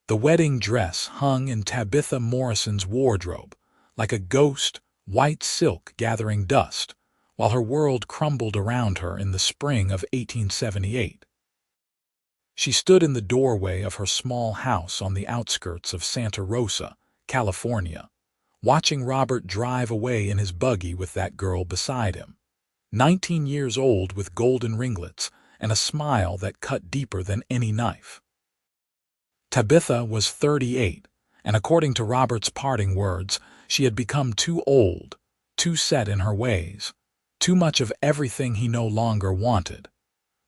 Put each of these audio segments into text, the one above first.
The wedding dress hung in Tabitha Morrison's wardrobe, like a ghost, white silk gathering dust, while her world crumbled around her in the spring of 1878. She stood in the doorway of her small house on the outskirts of Santa Rosa, California, watching Robert drive away in his buggy with that girl beside him, 19 years old with golden ringlets and a smile that cut deeper than any knife. Tabitha was 38, and according to Robert's parting words, she had become too old, too set in her ways, too much of everything he no longer wanted.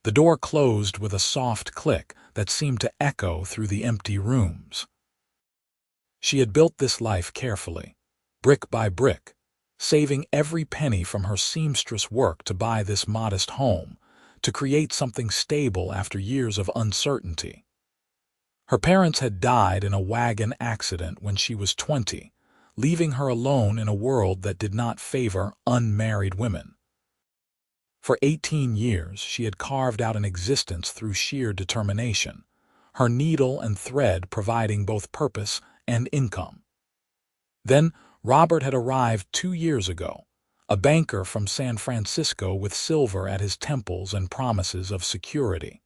The door closed with a soft click that seemed to echo through the empty rooms. She had built this life carefully, brick by brick, saving every penny from her seamstress work to buy this modest home, to create something stable after years of uncertainty. Her parents had died in a wagon accident when she was 20, leaving her alone in a world that did not favor unmarried women. For 18 years, she had carved out an existence through sheer determination, her needle and thread providing both purpose and income. Then Robert had arrived 2 years ago, a banker from San Francisco with silver at his temples and promises of security.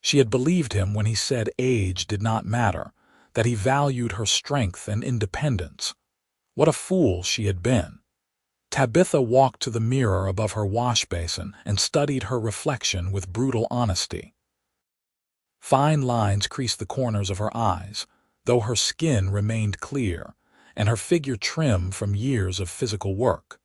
She had believed him when he said age did not matter, that he valued her strength and independence. What a fool she had been. Tabitha walked to the mirror above her wash basin and studied her reflection with brutal honesty. Fine lines creased the corners of her eyes, though her skin remained clear, and her figure trim from years of physical work.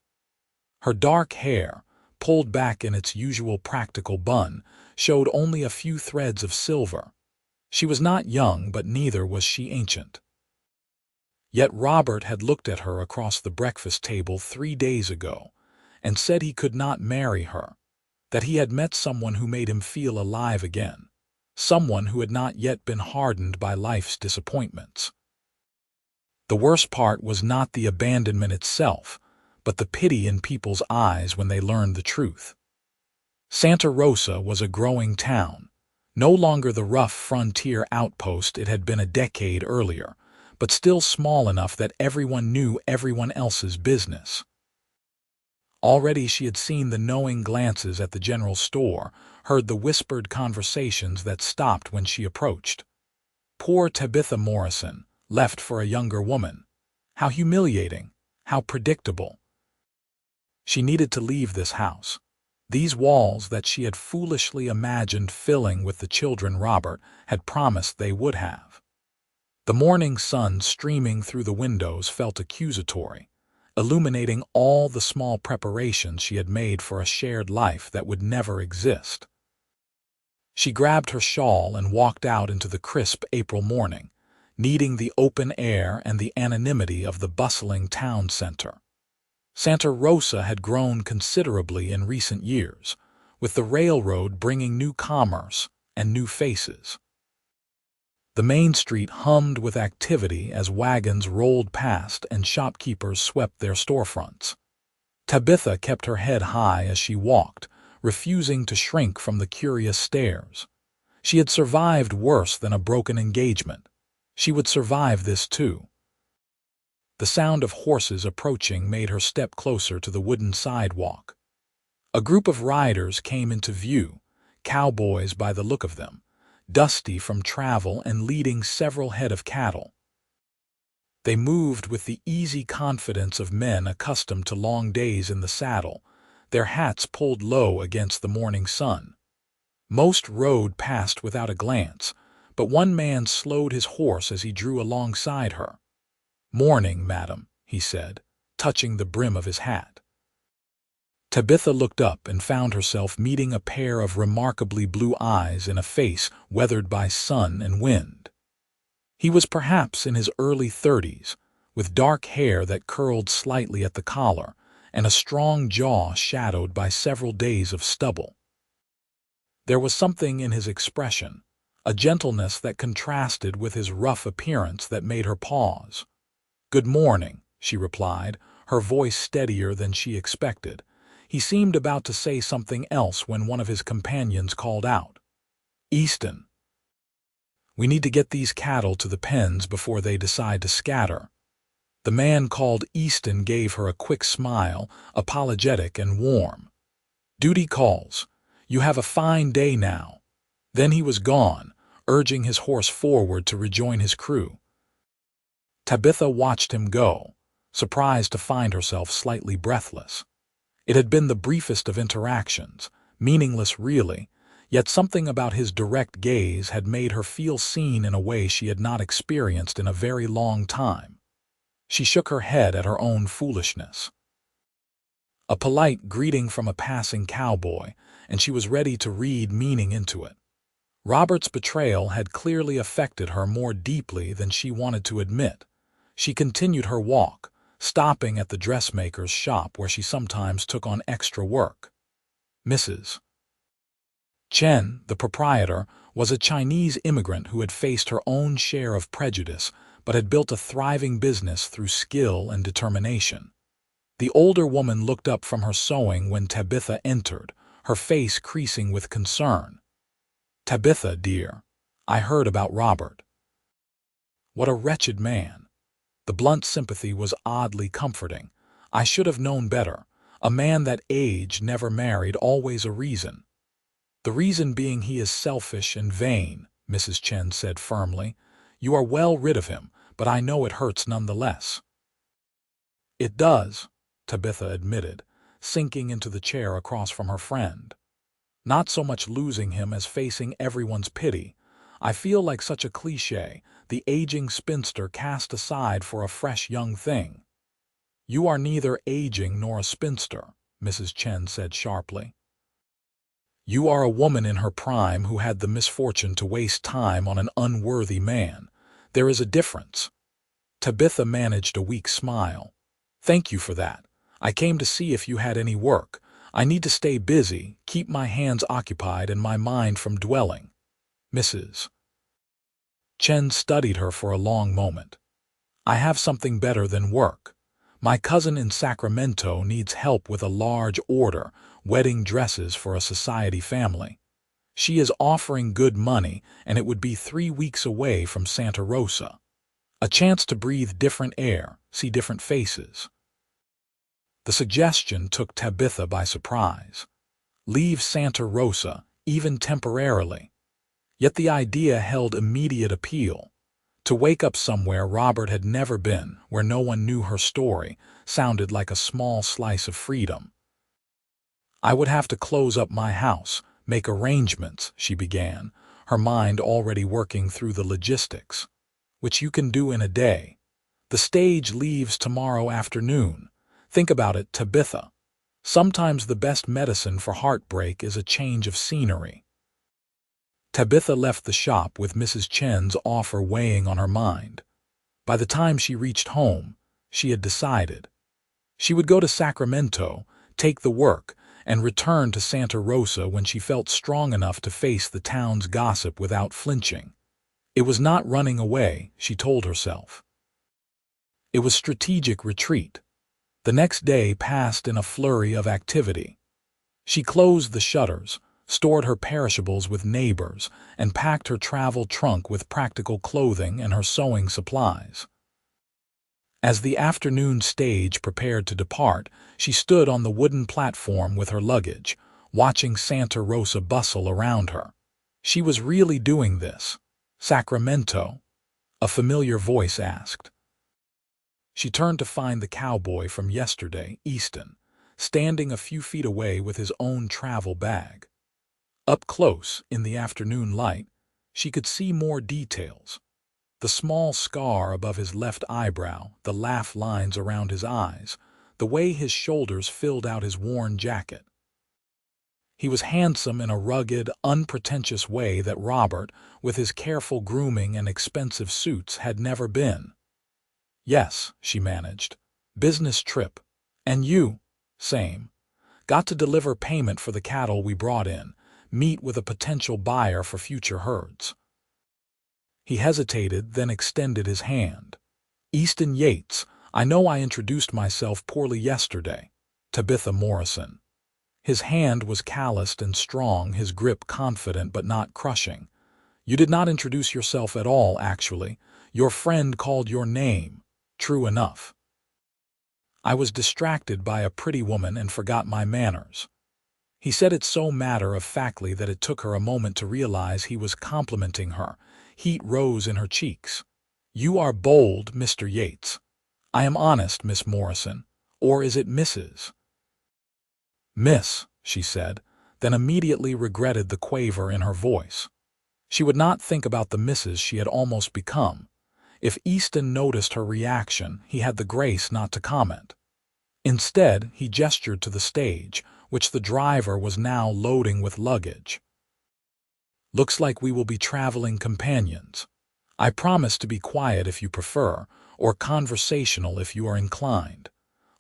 Her dark hair, pulled back in its usual practical bun, showed only a few threads of silver. She was not young, but neither was she ancient. Yet Robert had looked at her across the breakfast table 3 days ago and said he could not marry her, that he had met someone who made him feel alive again, someone who had not yet been hardened by life's disappointments. The worst part was not the abandonment itself, but the pity in people's eyes when they learned the truth. Santa Rosa was a growing town, no longer the rough frontier outpost it had been a decade earlier, but still small enough that everyone knew everyone else's business. Already she had seen the knowing glances at the general store, heard the whispered conversations that stopped when she approached. Poor Tabitha Morrison, left for a younger woman. How humiliating, how predictable. She needed to leave this house. These walls that she had foolishly imagined filling with the children Robert had promised they would have. The morning sun streaming through the windows felt accusatory, illuminating all the small preparations she had made for a shared life that would never exist. She grabbed her shawl and walked out into the crisp April morning, needing the open air and the anonymity of the bustling town center. Santa Rosa had grown considerably in recent years, with the railroad bringing new commerce and new faces. The main street hummed with activity as wagons rolled past and shopkeepers swept their storefronts. Tabitha kept her head high as she walked, refusing to shrink from the curious stares. She had survived worse than a broken engagement. She would survive this too. The sound of horses approaching made her step closer to the wooden sidewalk. A group of riders came into view, cowboys by the look of them, dusty from travel and leading several head of cattle. They moved with the easy confidence of men accustomed to long days in the saddle, their hats pulled low against the morning sun. Most rode past without a glance, but one man slowed his horse as he drew alongside her. "Morning, madam," he said, touching the brim of his hat. Tabitha looked up and found herself meeting a pair of remarkably blue eyes in a face weathered by sun and wind. He was perhaps in his early 30s, with dark hair that curled slightly at the collar and a strong jaw shadowed by several days of stubble. There was something in his expression, a gentleness that contrasted with his rough appearance that made her pause. "Good morning," she replied, her voice steadier than she expected. He seemed about to say something else when one of his companions called out, "Easton." We need to get these cattle to the pens before they decide to scatter." The man called Easton gave her a quick smile, apologetic and warm. "Duty calls. You have a fine day now." Then he was gone, urging his horse forward to rejoin his crew. Tabitha watched him go, surprised to find herself slightly breathless. It had been the briefest of interactions, meaningless really, yet something about his direct gaze had made her feel seen in a way she had not experienced in a very long time. She shook her head at her own foolishness. A polite greeting from a passing cowboy, and she was ready to read meaning into it. Robert's betrayal had clearly affected her more deeply than she wanted to admit. She continued her walk, stopping at the dressmaker's shop where she sometimes took on extra work. Mrs. Chen, the proprietor, was a Chinese immigrant who had faced her own share of prejudice but had built a thriving business through skill and determination. The older woman looked up from her sewing when Tabitha entered, her face creasing with concern. "Tabitha, dear, I heard about Robert." "What a wretched man." The blunt sympathy was oddly comforting. "I should have known better. A man that age, never married, always a reason." "The reason being he is selfish and vain," Mrs. Chen said firmly. "You are well rid of him, but I know it hurts nonetheless." "It does," Tabitha admitted, sinking into the chair across from her friend. "Not so much losing him as facing everyone's pity. I feel like such a cliché, the aging spinster cast aside for a fresh young thing." "You are neither aging nor a spinster," Mrs. Chen said sharply. "You are a woman in her prime who had the misfortune to waste time on an unworthy man. There is a difference." Tabitha managed a weak smile. "Thank you for that. I came to see if you had any work. I need to stay busy, keep my hands occupied and my mind from dwelling." Mrs. Chen studied her for a long moment. "I have something better than work. My cousin in Sacramento needs help with a large order, wedding dresses for a society family. She is offering good money, and it would be 3 weeks away from Santa Rosa. A chance to breathe different air, see different faces." The suggestion took Tabitha by surprise. Leave Santa Rosa, even temporarily. Yet the idea held immediate appeal. To wake up somewhere Robert had never been, where no one knew her story, sounded like a small slice of freedom. "I would have to close up my house, make arrangements," she began, her mind already working through the logistics. "Which you can do in a day. The stage leaves tomorrow afternoon. Think about it, Tabitha. Sometimes the best medicine for heartbreak is a change of scenery." Tabitha left the shop with Mrs. Chen's offer weighing on her mind. By the time she reached home, she had decided. She would go to Sacramento, take the work, and return to Santa Rosa when she felt strong enough to face the town's gossip without flinching. It was not running away, she told herself. It was strategic retreat. The next day passed in a flurry of activity. She closed the shutters, stored her perishables with neighbors, and packed her travel trunk with practical clothing and her sewing supplies. As the afternoon stage prepared to depart, she stood on the wooden platform with her luggage, watching Santa Rosa bustle around her. She was really doing this. "Sacramento?" a familiar voice asked. She turned to find the cowboy from yesterday, Easton, standing a few feet away with his own travel bag. Up close, in the afternoon light, she could see more details. The small scar above his left eyebrow, the laugh lines around his eyes, the way his shoulders filled out his worn jacket. He was handsome in a rugged, unpretentious way that Robert, with his careful grooming and expensive suits, had never been. "Yes," she managed. "Business trip. And you?" "Same. Got to deliver payment for the cattle we brought in, meet with a potential buyer for future herds." He hesitated, then extended his hand. "Easton Yates, I know I introduced myself poorly yesterday. Tabitha Morrison." His hand was calloused and strong, his grip confident but not crushing. You did not introduce yourself at all, actually. Your friend called your name. True enough. I was distracted by a pretty woman and forgot my manners. He said it so matter-of-factly that it took her a moment to realize he was complimenting her. Heat rose in her cheeks. You are bold, Mr. Yates. I am honest, Miss Morrison. Or is it Mrs.? Miss, she said, then immediately regretted the quaver in her voice. She would not think about the Mrs. she had almost become. If Easton noticed her reaction, he had the grace not to comment. Instead, he gestured to the stage, which the driver was now loading with luggage. Looks like we will be traveling companions. I promise to be quiet if you prefer, or conversational if you are inclined.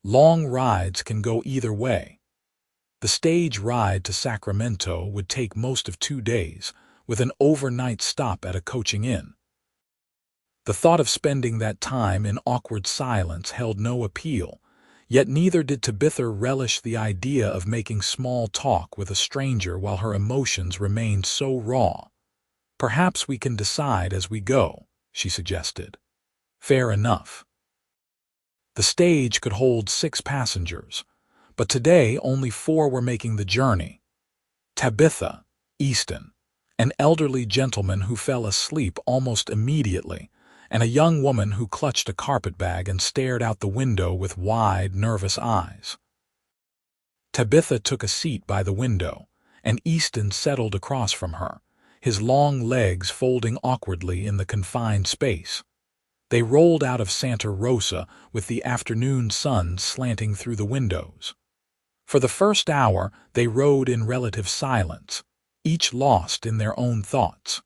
Long rides can go either way. The stage ride to Sacramento would take most of 2 days, with an overnight stop at a coaching inn. The thought of spending that time in awkward silence held no appeal, yet neither did Tabitha relish the idea of making small talk with a stranger while her emotions remained so raw. Perhaps we can decide as we go, she suggested. Fair enough. The stage could hold 6 passengers, but today only 4 were making the journey. Tabitha, Easton, an elderly gentleman who fell asleep almost immediately, and a young woman who clutched a carpetbag and stared out the window with wide, nervous eyes. Tabitha took a seat by the window, and Easton settled across from her, his long legs folding awkwardly in the confined space. They rolled out of Santa Rosa with the afternoon sun slanting through the windows. For the first hour, they rode in relative silence, each lost in their own thoughts.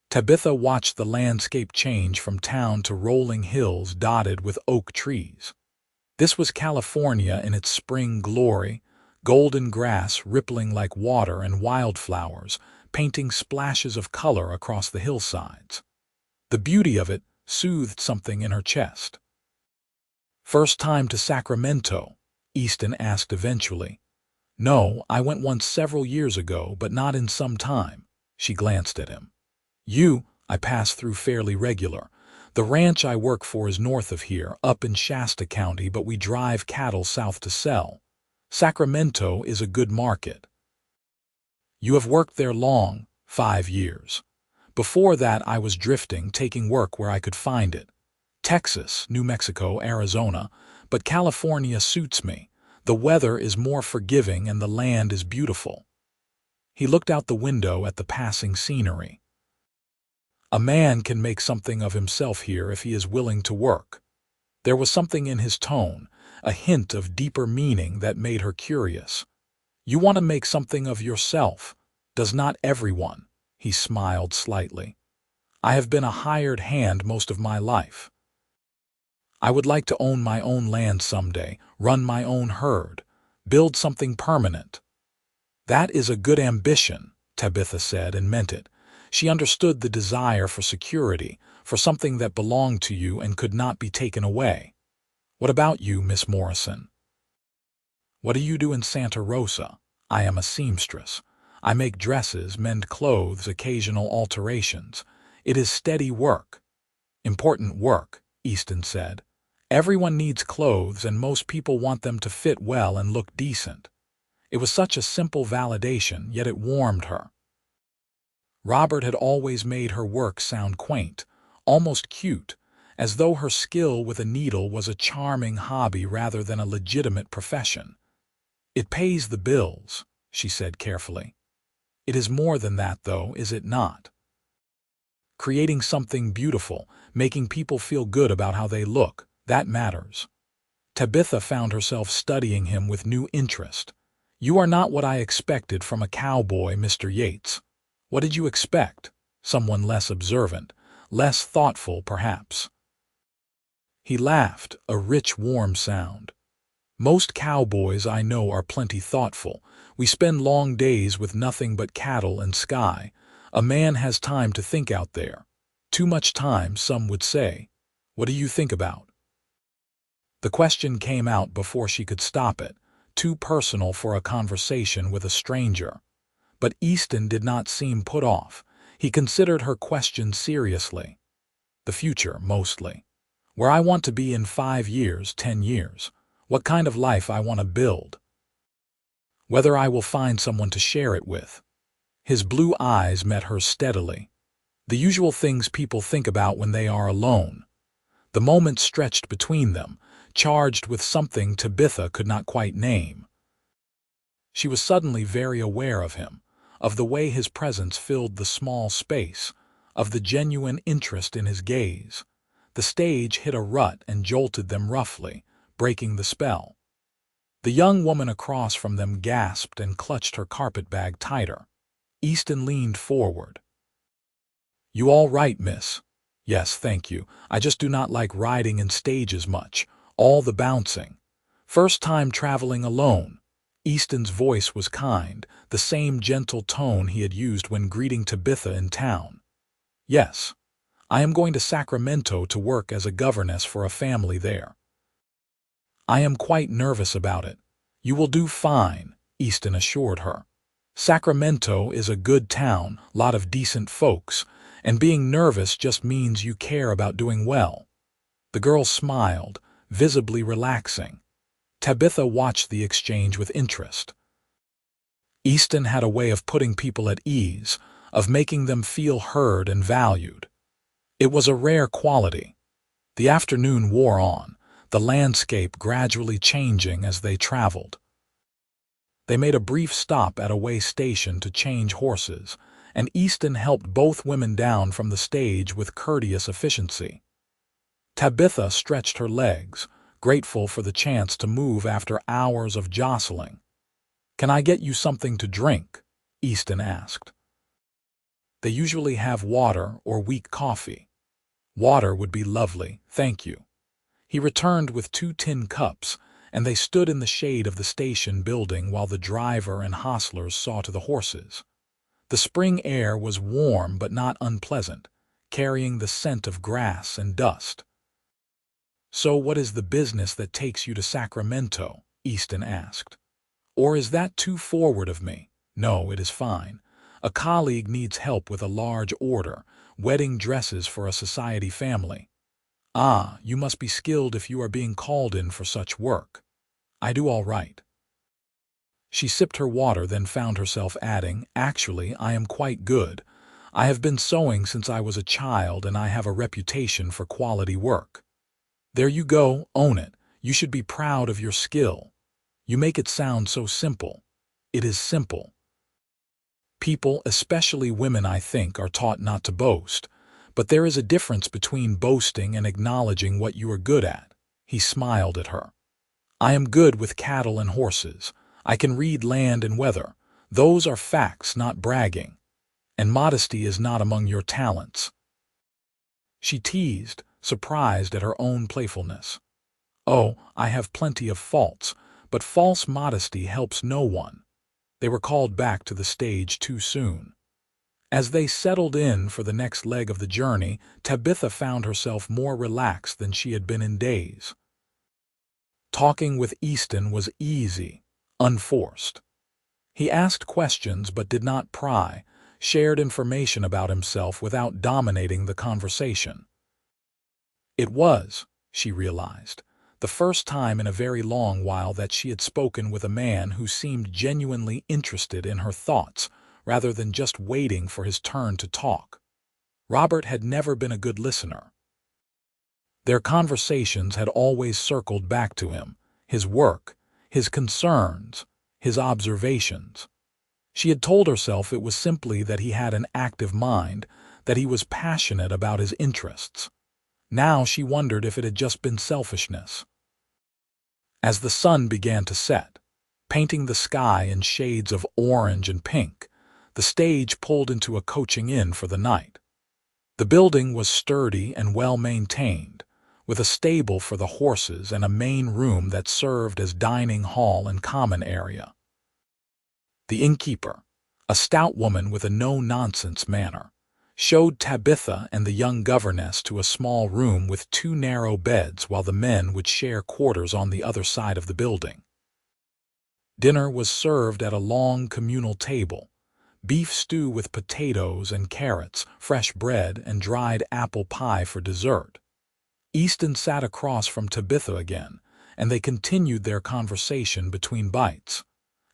Tabitha watched the landscape change from town to rolling hills dotted with oak trees. This was California in its spring glory, golden grass rippling like water and wildflowers painting splashes of color across the hillsides. The beauty of it soothed something in her chest. First time to Sacramento? Easton asked eventually. No, I went once several years ago, but not in some time. She glanced at him. I pass through fairly regular. The ranch I work for is north of here, up in Shasta County, but we drive cattle south to sell. Sacramento is a good market. You have worked there long, 5 years. Before that I was drifting, taking work where I could find it. Texas, New Mexico, Arizona, but California suits me. The weather is more forgiving and the land is beautiful. He looked out the window at the passing scenery. A man can make something of himself here if he is willing to work. There was something in his tone, a hint of deeper meaning that made her curious. You want to make something of yourself. Does not everyone? He smiled slightly. I have been a hired hand most of my life. I would like to own my own land someday, run my own herd, build something permanent. That is a good ambition, Tabitha said, and meant it. She understood the desire for security, for something that belonged to you and could not be taken away. What about you, Miss Morrison? What do you do in Santa Rosa? I am a seamstress. I make dresses, mend clothes, occasional alterations. It is steady work. Important work, Easton said. Everyone needs clothes and most people want them to fit well and look decent. It was such a simple validation, yet it warmed her. Robert had always made her work sound quaint, almost cute, as though her skill with a needle was a charming hobby rather than a legitimate profession. It pays the bills, she said carefully. It is more than that, though, is it not? Creating something beautiful, making people feel good about how they look, that matters. Tabitha found herself studying him with new interest. You are not what I expected from a cowboy, Mr. Yates. What did you expect? Someone less observant, less thoughtful, perhaps. He laughed, a rich, warm sound. Most cowboys I know are plenty thoughtful. We spend long days with nothing but cattle and sky. A man has time to think out there. Too much time, some would say. What do you think about? The question came out before she could stop it, too personal for a conversation with a stranger. But Easton did not seem put off. He considered her question seriously. The future, mostly. Where I want to be in 5 years, 10 years. What kind of life I want to build. Whether I will find someone to share it with. His blue eyes met hers steadily. The usual things people think about when they are alone. The moment stretched between them, charged with something Tabitha could not quite name. She was suddenly very aware of him, of the way his presence filled the small space, of the genuine interest in his gaze. The stage hit a rut and jolted them roughly, breaking the spell. The young woman across from them gasped and clutched her carpetbag tighter. Easton leaned forward. "You all right, miss?" "Yes, thank you. I just do not like riding in stages much, all the bouncing. First time traveling alone." Easton's voice was kind, the same gentle tone he had used when greeting Tabitha in town. "Yes. I am going to Sacramento to work as a governess for a family there." "I am quite nervous about it." "You will do fine," Easton assured her. "Sacramento is a good town, lot of decent folks, and being nervous just means you care about doing well." The girl smiled, visibly relaxing. Tabitha watched the exchange with interest. Easton had a way of putting people at ease, of making them feel heard and valued. It was a rare quality. The afternoon wore on, the landscape gradually changing as they traveled. They made a brief stop at a way station to change horses, and Easton helped both women down from the stage with courteous efficiency. Tabitha stretched her legs, grateful for the chance to move after hours of jostling. "Can I get you something to drink?" Easton asked. "They usually have water or weak coffee." "Water would be lovely, thank you." He returned with 2 tin cups, and they stood in the shade of the station building while the driver and hostlers saw to the horses. The spring air was warm but not unpleasant, carrying the scent of grass and dust. "So what is the business that takes you to Sacramento?" Easton asked. "Or is that too forward of me?" "No, it is fine. A colleague needs help with a large order, wedding dresses for a society family." "Ah, you must be skilled if you are being called in for such work." "I do all right." She sipped her water, then found herself adding, "Actually, I am quite good. I have been sewing since I was a child, and I have a reputation for quality work." "There you go, own it. You should be proud of your skill. You make it sound so simple." "It is simple." People, especially women, I think, are taught not to boast, but there is a difference between boasting and acknowledging what you are good at. He smiled at her. "I am good with cattle and horses. I can read land and weather. Those are facts, not bragging. And modesty is not among your talents." She teased, surprised at her own playfulness. "Oh, I have plenty of faults, but false modesty helps no one." They were called back to the stage too soon. As they settled in for the next leg of the journey, Tabitha found herself more relaxed than she had been in days. Talking with Easton was easy, unforced. He asked questions but did not pry, shared information about himself without dominating the conversation. It was, she realized, the first time in a very long while that she had spoken with a man who seemed genuinely interested in her thoughts, rather than just waiting for his turn to talk. Robert had never been a good listener. Their conversations had always circled back to him, his work, his concerns, his observations. She had told herself it was simply that he had an active mind, that he was passionate about his interests. Now she wondered if it had just been selfishness. As the sun began to set, painting the sky in shades of orange and pink, the stage pulled into a coaching inn for the night. The building was sturdy and well-maintained, with a stable for the horses and a main room that served as dining hall and common area. The innkeeper, a stout woman with a no-nonsense manner, showed Tabitha and the young governess to a small room with 2 narrow beds while the men would share quarters on the other side of the building. Dinner was served at a long communal table, beef stew with potatoes and carrots, fresh bread, and dried apple pie for dessert. Easton sat across from Tabitha again, and they continued their conversation between bites.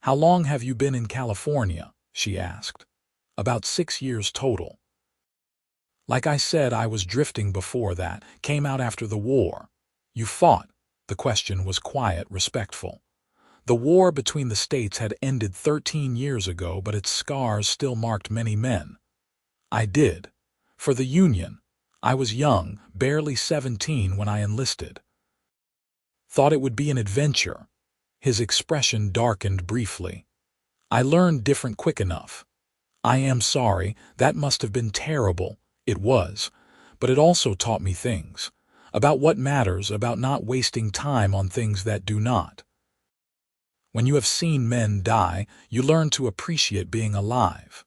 "How long have you been in California?" she asked. "About 6 years total. Like I said, I was drifting before that, came out after the war." "You fought?" The question was quiet, respectful. The war between the states had ended 13 years ago, but its scars still marked many men. "I did. For the Union. I was young, barely 17 when I enlisted. Thought it would be an adventure." His expression darkened briefly. "I learned different quick enough. I am sorry, that must have been terrible." "It was. But it also taught me things. About what matters, about not wasting time on things that do not. When you have seen men die, you learn to appreciate being alive."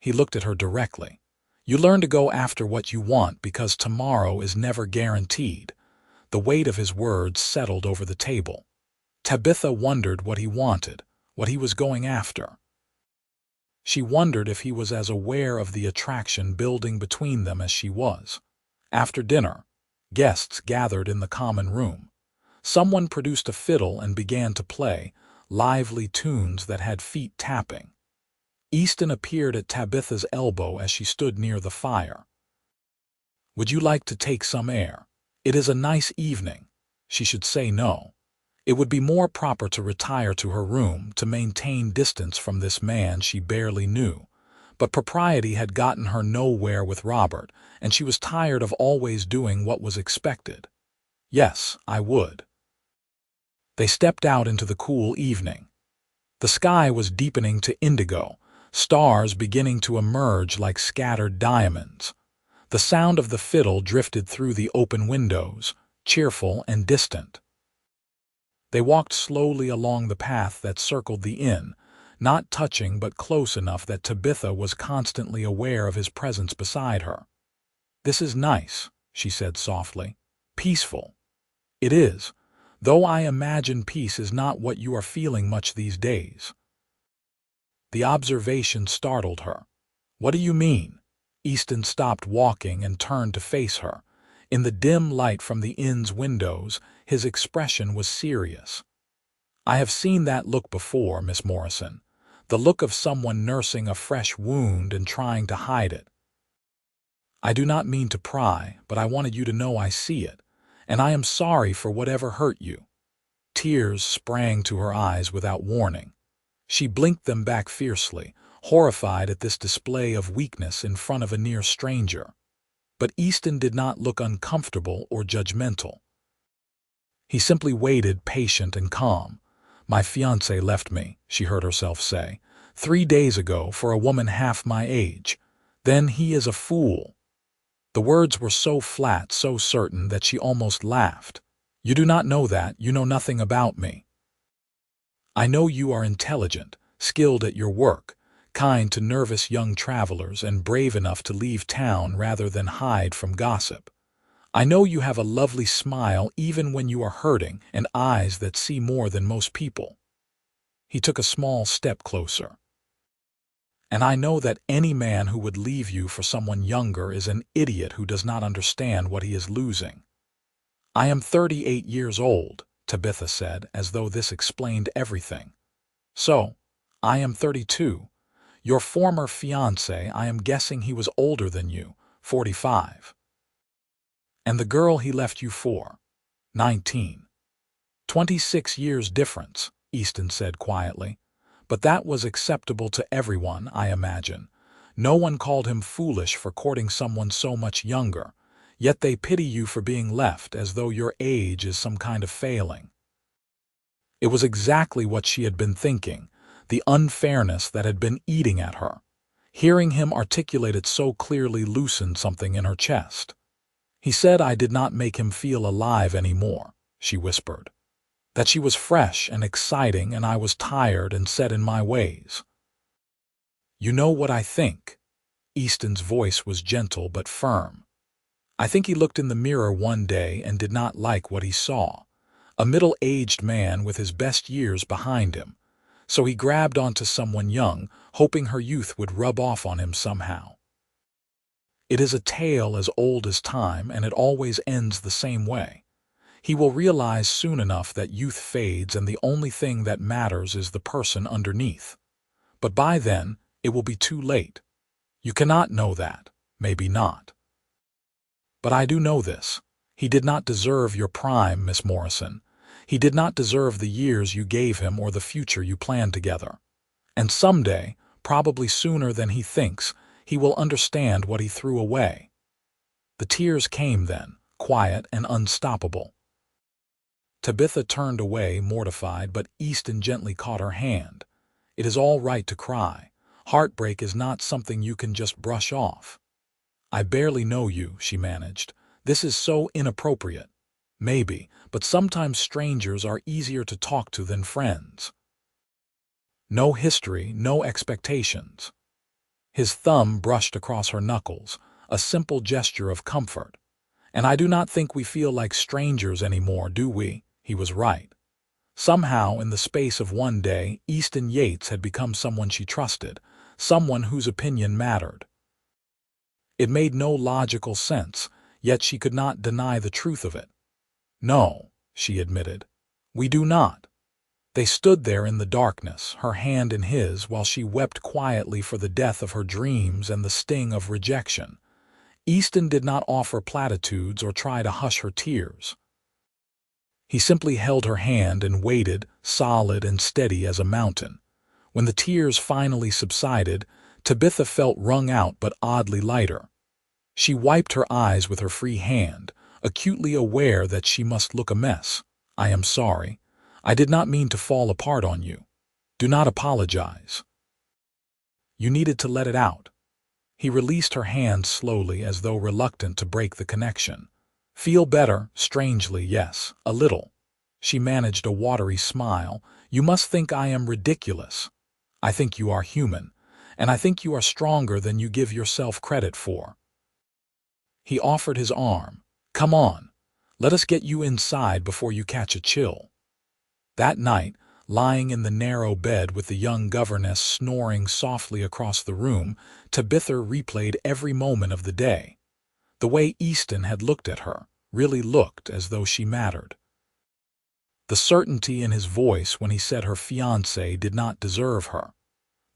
He looked at her directly. "You learn to go after what you want because tomorrow is never guaranteed." The weight of his words settled over the table. Tabitha wondered what he wanted, what he was going after. She wondered if he was as aware of the attraction building between them as she was. After dinner, guests gathered in the common room. Someone produced a fiddle and began to play, lively tunes that had feet tapping. Easton appeared at Tabitha's elbow as she stood near the fire. "Would you like to take some air? It is a nice evening." She should say no. It would be more proper to retire to her room, to maintain distance from this man she barely knew. But propriety had gotten her nowhere with Robert, and she was tired of always doing what was expected. "Yes, I would." They stepped out into the cool evening. The sky was deepening to indigo, stars beginning to emerge like scattered diamonds. The sound of the fiddle drifted through the open windows, cheerful and distant. They walked slowly along the path that circled the inn, not touching but close enough that Tabitha was constantly aware of his presence beside her. "This is nice," she said softly. "Peaceful." "It is, though I imagine peace is not what you are feeling much these days." The observation startled her. "What do you mean?" Easton stopped walking and turned to face her. In the dim light from the inn's windows, his expression was serious. "I have seen that look before, Miss Morrison. The look of someone nursing a fresh wound and trying to hide it. I do not mean to pry, but I wanted you to know I see it, and I am sorry for whatever hurt you." Tears sprang to her eyes without warning. She blinked them back fiercely, horrified at this display of weakness in front of a near stranger. But Easton did not look uncomfortable or judgmental. He simply waited, patient and calm. "My fiancé left me," she heard herself say, 3 days ago, for a woman half my age. Then he is a fool." The words were so flat, so certain, that she almost laughed. "You do not know that. You know nothing about me. I know you are intelligent, skilled at your work, kind to nervous young travelers, and brave enough to leave town rather than hide from gossip. I know you have a lovely smile even when you are hurting, and eyes that see more than most people." He took a small step closer. "And I know that any man who would leave you for someone younger is an idiot who does not understand what he is losing." "I am 38 years old," Tabitha said, as though this explained everything. "So, I am 32. Your former fiancé, I am guessing he was older than you, 45. And the girl he left you for, 19. 26 years difference," Easton said quietly. "But that was acceptable to everyone, I imagine. No one called him foolish for courting someone so much younger, yet they pity you for being left, as though your age is some kind of failing." It was exactly what she had been thinking, the unfairness that had been eating at her. Hearing him articulate it so clearly loosened something in her chest. "He said I did not make him feel alive anymore," she whispered. "That she was fresh and exciting and I was tired and set in my ways. You know what I think?" Easton's voice was gentle but firm. "I think he looked in the mirror one day and did not like what he saw. A middle-aged man with his best years behind him. So he grabbed onto someone young, hoping her youth would rub off on him somehow. It is a tale as old as time, and it always ends the same way. He will realize soon enough that youth fades and the only thing that matters is the person underneath. But by then, it will be too late. You cannot know that, maybe not. But I do know this. He did not deserve your prime, Miss Morrison. He did not deserve the years you gave him or the future you planned together. And someday, probably sooner than he thinks, he will understand what he threw away. The tears came then, quiet and unstoppable. Tabitha turned away, mortified, but Easton gently caught her hand. It is all right to cry. Heartbreak is not something you can just brush off. I barely know you, she managed. This is so inappropriate. Maybe, but sometimes strangers are easier to talk to than friends. No history, no expectations. His thumb brushed across her knuckles, a simple gesture of comfort. And I do not think we feel like strangers anymore, do we? He was right. Somehow, in the space of one day, Easton Yates had become someone she trusted, someone whose opinion mattered. It made no logical sense, yet she could not deny the truth of it. No, she admitted. We do not. They stood there in the darkness, her hand in his, while she wept quietly for the death of her dreams and the sting of rejection. Easton did not offer platitudes or try to hush her tears. He simply held her hand and waited, solid and steady as a mountain. When the tears finally subsided, Tabitha felt wrung out but oddly lighter. She wiped her eyes with her free hand, acutely aware that she must look a mess. I am sorry. I did not mean to fall apart on you. Do not apologize. You needed to let it out. He released her hand slowly, as though reluctant to break the connection. Feel better, strangely, yes, a little. She managed a watery smile. You must think I am ridiculous. I think you are human, and I think you are stronger than you give yourself credit for. He offered his arm. Come on, let us get you inside before you catch a chill. That night, lying in the narrow bed with the young governess snoring softly across the room, Tabitha replayed every moment of the day. The way Easton had looked at her, really looked as though she mattered. The certainty in his voice when he said her fiancé did not deserve her.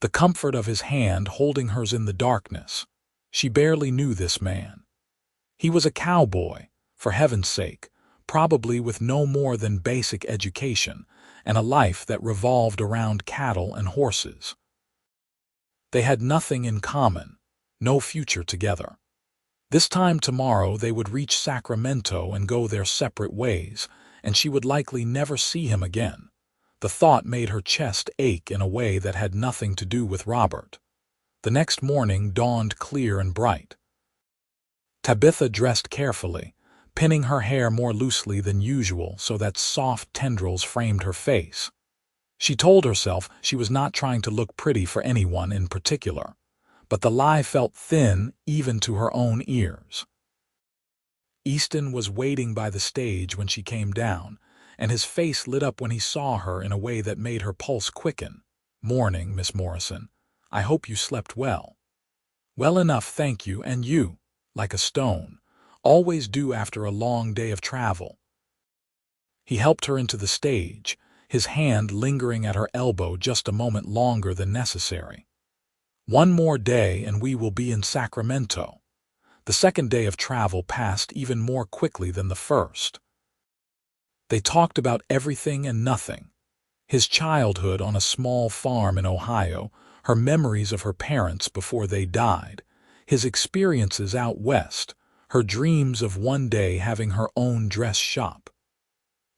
The comfort of his hand holding hers in the darkness. She barely knew this man. He was a cowboy, for heaven's sake, probably with no more than basic education, and a life that revolved around cattle and horses. They had nothing in common, no future together. This time tomorrow they would reach Sacramento and go their separate ways, and she would likely never see him again. The thought made her chest ache in a way that had nothing to do with Robert. The next morning dawned clear and bright. Tabitha dressed carefully, pinning her hair more loosely than usual so that soft tendrils framed her face. She told herself she was not trying to look pretty for anyone in particular, but the lie felt thin even to her own ears. Easton was waiting by the stage when she came down, and his face lit up when he saw her in a way that made her pulse quicken. Morning, Miss Morrison. I hope you slept well. Well enough, thank you, and you, like a stone, always do after a long day of travel. He helped her into the stage, his hand lingering at her elbow just a moment longer than necessary. One more day and we will be in Sacramento. The second day of travel passed even more quickly than the first. They talked about everything and nothing. His childhood on a small farm in Ohio, her memories of her parents before they died, his experiences out west, her dreams of one day having her own dress shop.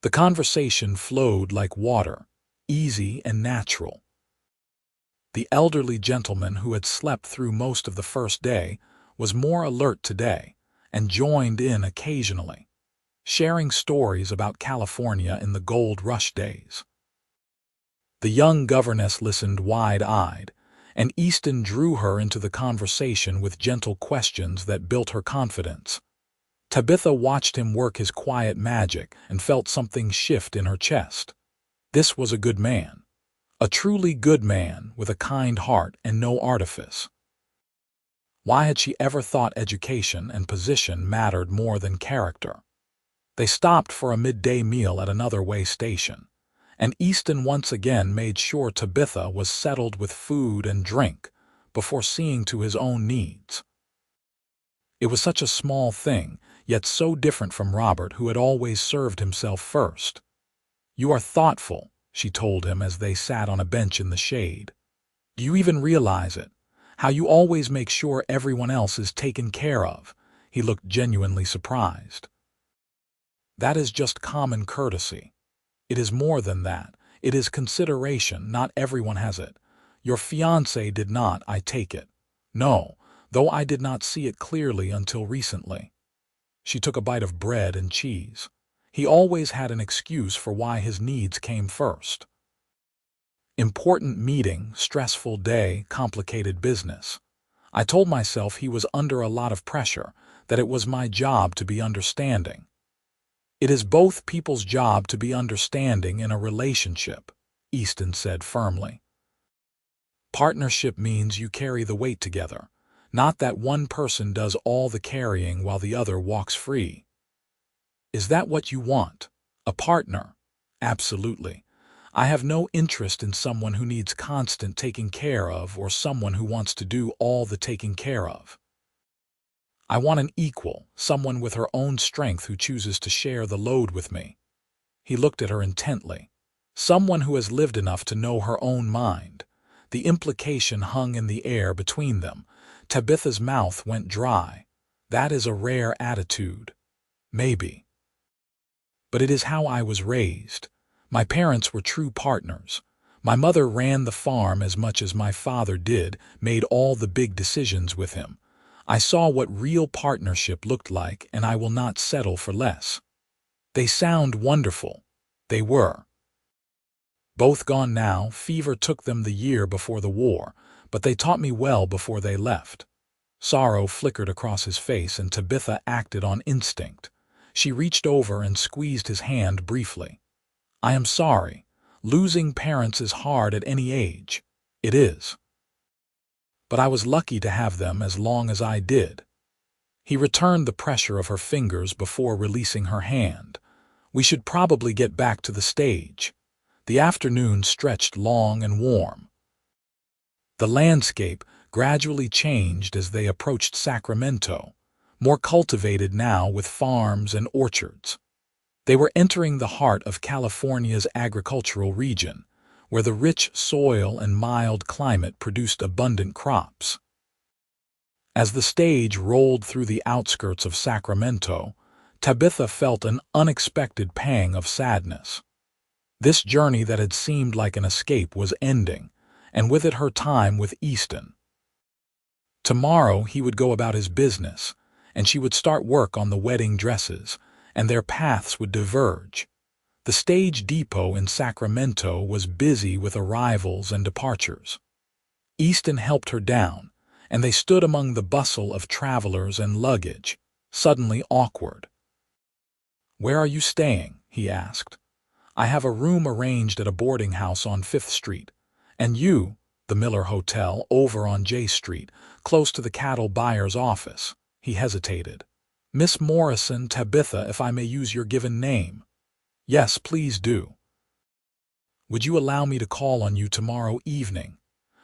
The conversation flowed like water, easy and natural. The elderly gentleman who had slept through most of the first day was more alert today and joined in occasionally, sharing stories about California in the gold rush days. The young governess listened wide-eyed, and Easton drew her into the conversation with gentle questions that built her confidence. Tabitha watched him work his quiet magic and felt something shift in her chest. This was a good man. A truly good man with a kind heart and no artifice. Why had she ever thought education and position mattered more than character? They stopped for a midday meal at another way station, and Easton once again made sure Tabitha was settled with food and drink before seeing to his own needs. It was such a small thing, yet so different from Robert, who had always served himself first. "You are thoughtful," she told him as they sat on a bench in the shade. "Do you even realize it? How you always make sure everyone else is taken care of." He looked genuinely surprised. "That is just common courtesy. It is more than that. It is consideration. Not everyone has it. Your fiancé did not, I take it." "No, though I did not see it clearly until recently." She took a bite of bread and cheese. He always had an excuse for why his needs came first. Important meeting, stressful day, complicated business. I told myself he was under a lot of pressure, that it was my job to be understanding. "It is both people's job to be understanding in a relationship," Easton said firmly. "Partnership means you carry the weight together, not that one person does all the carrying while the other walks free." "Is that what you want? A partner?" "Absolutely. I have no interest in someone who needs constant taking care of or someone who wants to do all the taking care of. I want an equal, someone with her own strength who chooses to share the load with me." He looked at her intently. "Someone who has lived enough to know her own mind." The implication hung in the air between them. Tabitha's mouth went dry. "That is a rare attitude." "Maybe. But it is how I was raised. My parents were true partners. My mother ran the farm as much as my father did, made all the big decisions with him. I saw what real partnership looked like, and I will not settle for less." "They sound wonderful." They were. Both gone now. Fever took them the year before the war, but they taught me well before they left. Sorrow flickered across his face, and Tabitha acted on instinct. She reached over and squeezed his hand briefly. "I am sorry. Losing parents is hard at any age." "It is. But I was lucky to have them as long as I did." He returned the pressure of her fingers before releasing her hand. "We should probably get back to the stage." The afternoon stretched long and warm. The landscape gradually changed as they approached Sacramento, more cultivated now with farms and orchards. They were entering the heart of California's agricultural region, where the rich soil and mild climate produced abundant crops. As the stage rolled through the outskirts of Sacramento, Tabitha felt an unexpected pang of sadness. This journey that had seemed like an escape was ending, and with it her time with Easton. Tomorrow he would go about his business, and she would start work on the wedding dresses, and their paths would diverge. The stage depot in Sacramento was busy with arrivals and departures. Easton helped her down, and they stood among the bustle of travelers and luggage, suddenly awkward. "Where are you staying?" he asked. "I have a room arranged at a boarding house on 5th Street. And you?" "The Miller Hotel over on J Street, close to the cattle buyer's office." He hesitated. "Miss Morrison, Tabitha, if I may use your given name." "Yes, please do." "Would you allow me to call on you tomorrow evening?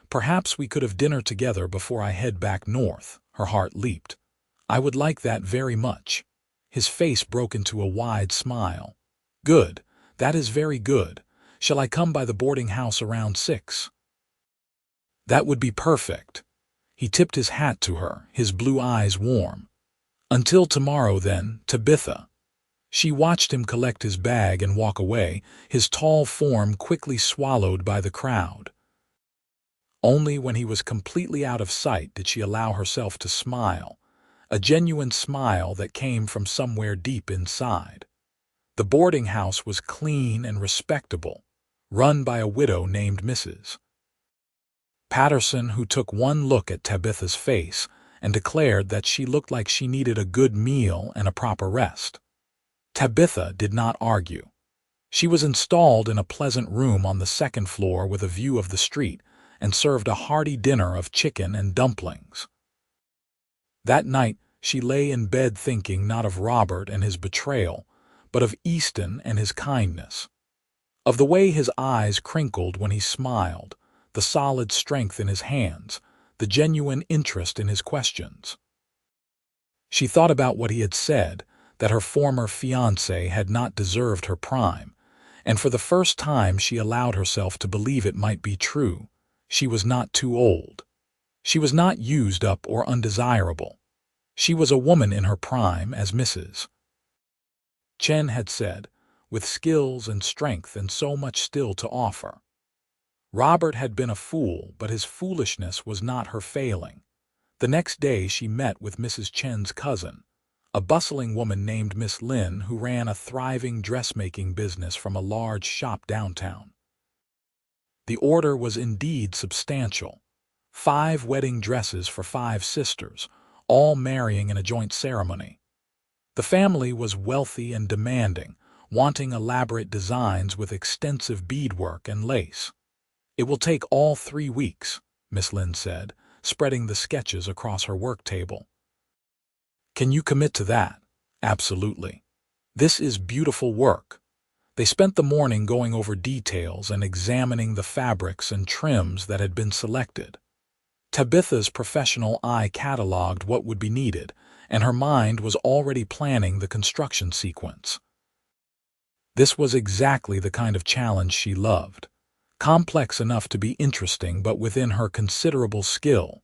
Perhaps we could have dinner together before I head back north." Her heart leaped. "I would like that very much." His face broke into a wide smile. "Good. That is very good. Shall I come by the boarding house around 6? "That would be perfect." He tipped his hat to her, his blue eyes warm. "Until tomorrow, then, Tabitha." She watched him collect his bag and walk away, his tall form quickly swallowed by the crowd. Only when he was completely out of sight did she allow herself to smile, a genuine smile that came from somewhere deep inside. The boarding house was clean and respectable, run by a widow named Mrs. Patterson, who took one look at Tabitha's face and declared that she looked like she needed a good meal and a proper rest. Tabitha did not argue. She was installed in a pleasant room on the second floor with a view of the street and served a hearty dinner of chicken and dumplings. That night, she lay in bed thinking not of Robert and his betrayal, but of Easton and his kindness, of the way his eyes crinkled when he smiled, the solid strength in his hands, the genuine interest in his questions. She thought about what he had said, that her former fiancé had not deserved her prime, and for the first time she allowed herself to believe it might be true. She was not too old. She was not used up or undesirable. She was a woman in her prime, as Mrs. Chen had said, with skills and strength and so much still to offer. Robert had been a fool, but his foolishness was not her failing. The next day she met with Mrs. Chen's cousin, a bustling woman named Miss Lin who ran a thriving dressmaking business from a large shop downtown. The order was indeed substantial. 5 wedding dresses for 5 sisters, all marrying in a joint ceremony. The family was wealthy and demanding, wanting elaborate designs with extensive beadwork and lace. "It will take all 3 weeks," Miss Lin said, spreading the sketches across her work table. "Can you commit to that?" "Absolutely. This is beautiful work." They spent the morning going over details and examining the fabrics and trims that had been selected. Tabitha's professional eye catalogued what would be needed, and her mind was already planning the construction sequence. This was exactly the kind of challenge she loved. Complex enough to be interesting, but within her considerable skill.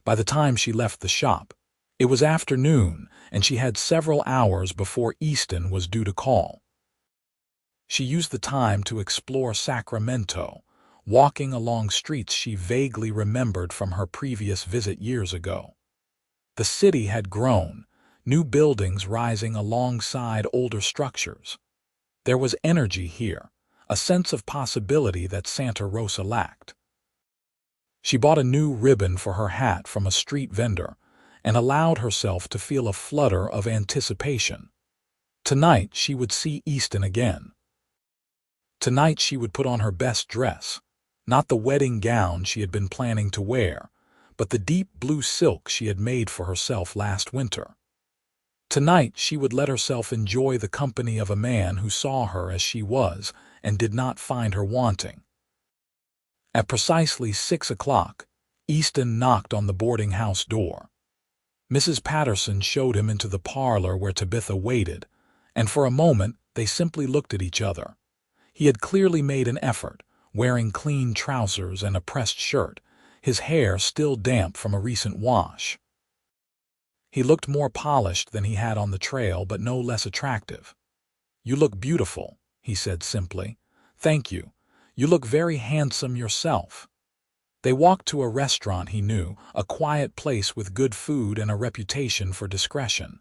By the time she left the shop, it was afternoon, and she had several hours before Easton was due to call. She used the time to explore Sacramento, walking along streets she vaguely remembered from her previous visit years ago. The city had grown, new buildings rising alongside older structures. There was energy here, a sense of possibility that Santa Rosa lacked. She bought a new ribbon for her hat from a street vendor and allowed herself to feel a flutter of anticipation. Tonight she would see Easton again. Tonight she would put on her best dress, not the wedding gown she had been planning to wear, but the deep blue silk she had made for herself last winter. Tonight she would let herself enjoy the company of a man who saw her as she was and did not find her wanting. At precisely 6 o'clock, Easton knocked on the boarding house door. Mrs. Patterson showed him into the parlor where Tabitha waited, and for a moment they simply looked at each other. He had clearly made an effort, wearing clean trousers and a pressed shirt, his hair still damp from a recent wash. He looked more polished than he had on the trail, but no less attractive. "You look beautiful," he said simply. "Thank you. You look very handsome yourself." They walked to a restaurant he knew, a quiet place with good food and a reputation for discretion.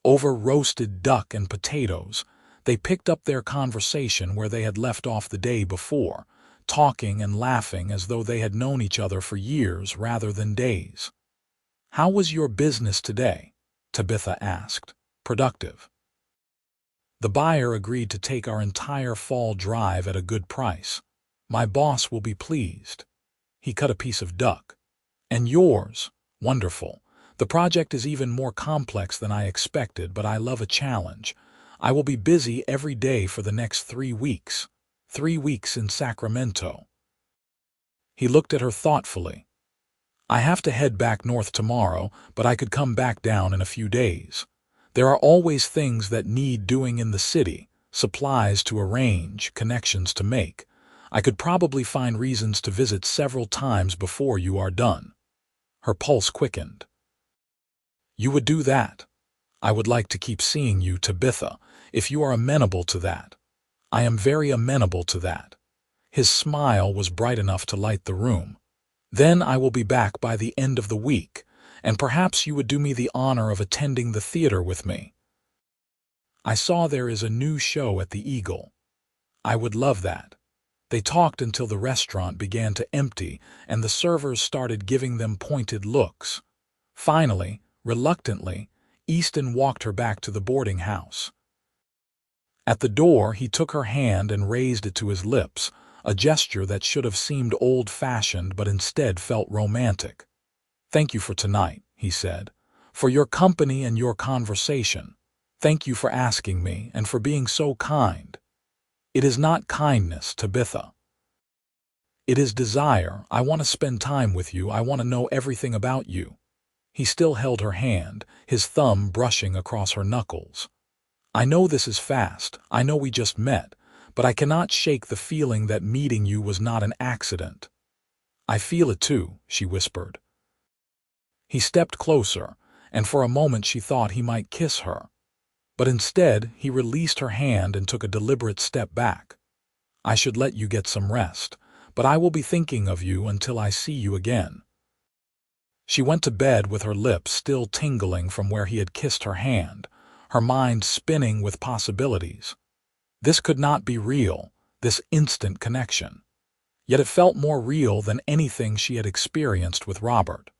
Over roasted duck and potatoes, they picked up their conversation where they had left off the day before, talking and laughing as though they had known each other for years rather than days. "How was your business today?" Tabitha asked. "Productive." "The buyer agreed to take our entire fall drive at a good price. My boss will be pleased." He cut a piece of duck. "And yours?" "Wonderful. The project is even more complex than I expected, but I love a challenge. I will be busy every day for the next 3 weeks. 3 weeks in Sacramento." He looked at her thoughtfully. "I have to head back north tomorrow, but I could come back down in a few days. There are always things that need doing in the city, supplies to arrange, connections to make. I could probably find reasons to visit several times before you are done." Her pulse quickened. "You would do that?" "I would like to keep seeing you, Tabitha, if you are amenable to that." "I am very amenable to that." His smile was bright enough to light the room. "Then I will be back by the end of the week, and perhaps you would do me the honor of attending the theater with me. I saw there is a new show at the Eagle." "I would love that." They talked until the restaurant began to empty and the servers started giving them pointed looks. Finally, reluctantly, Easton walked her back to the boarding house. At the door, he took her hand and raised it to his lips, a gesture that should have seemed old-fashioned but instead felt romantic. "Thank you for tonight," he said, "for your company and your conversation. Thank you for asking me and for being so kind." "It is not kindness, Tabitha. It is desire. I want to spend time with you. I want to know everything about you." He still held her hand, his thumb brushing across her knuckles. "I know this is fast. I know we just met, but I cannot shake the feeling that meeting you was not an accident." "I feel it too," she whispered. He stepped closer, and for a moment she thought he might kiss her. But instead, he released her hand and took a deliberate step back. "I should let you get some rest, but I will be thinking of you until I see you again." She went to bed with her lips still tingling from where he had kissed her hand, her mind spinning with possibilities. This could not be real, this instant connection. Yet it felt more real than anything she had experienced with Robert.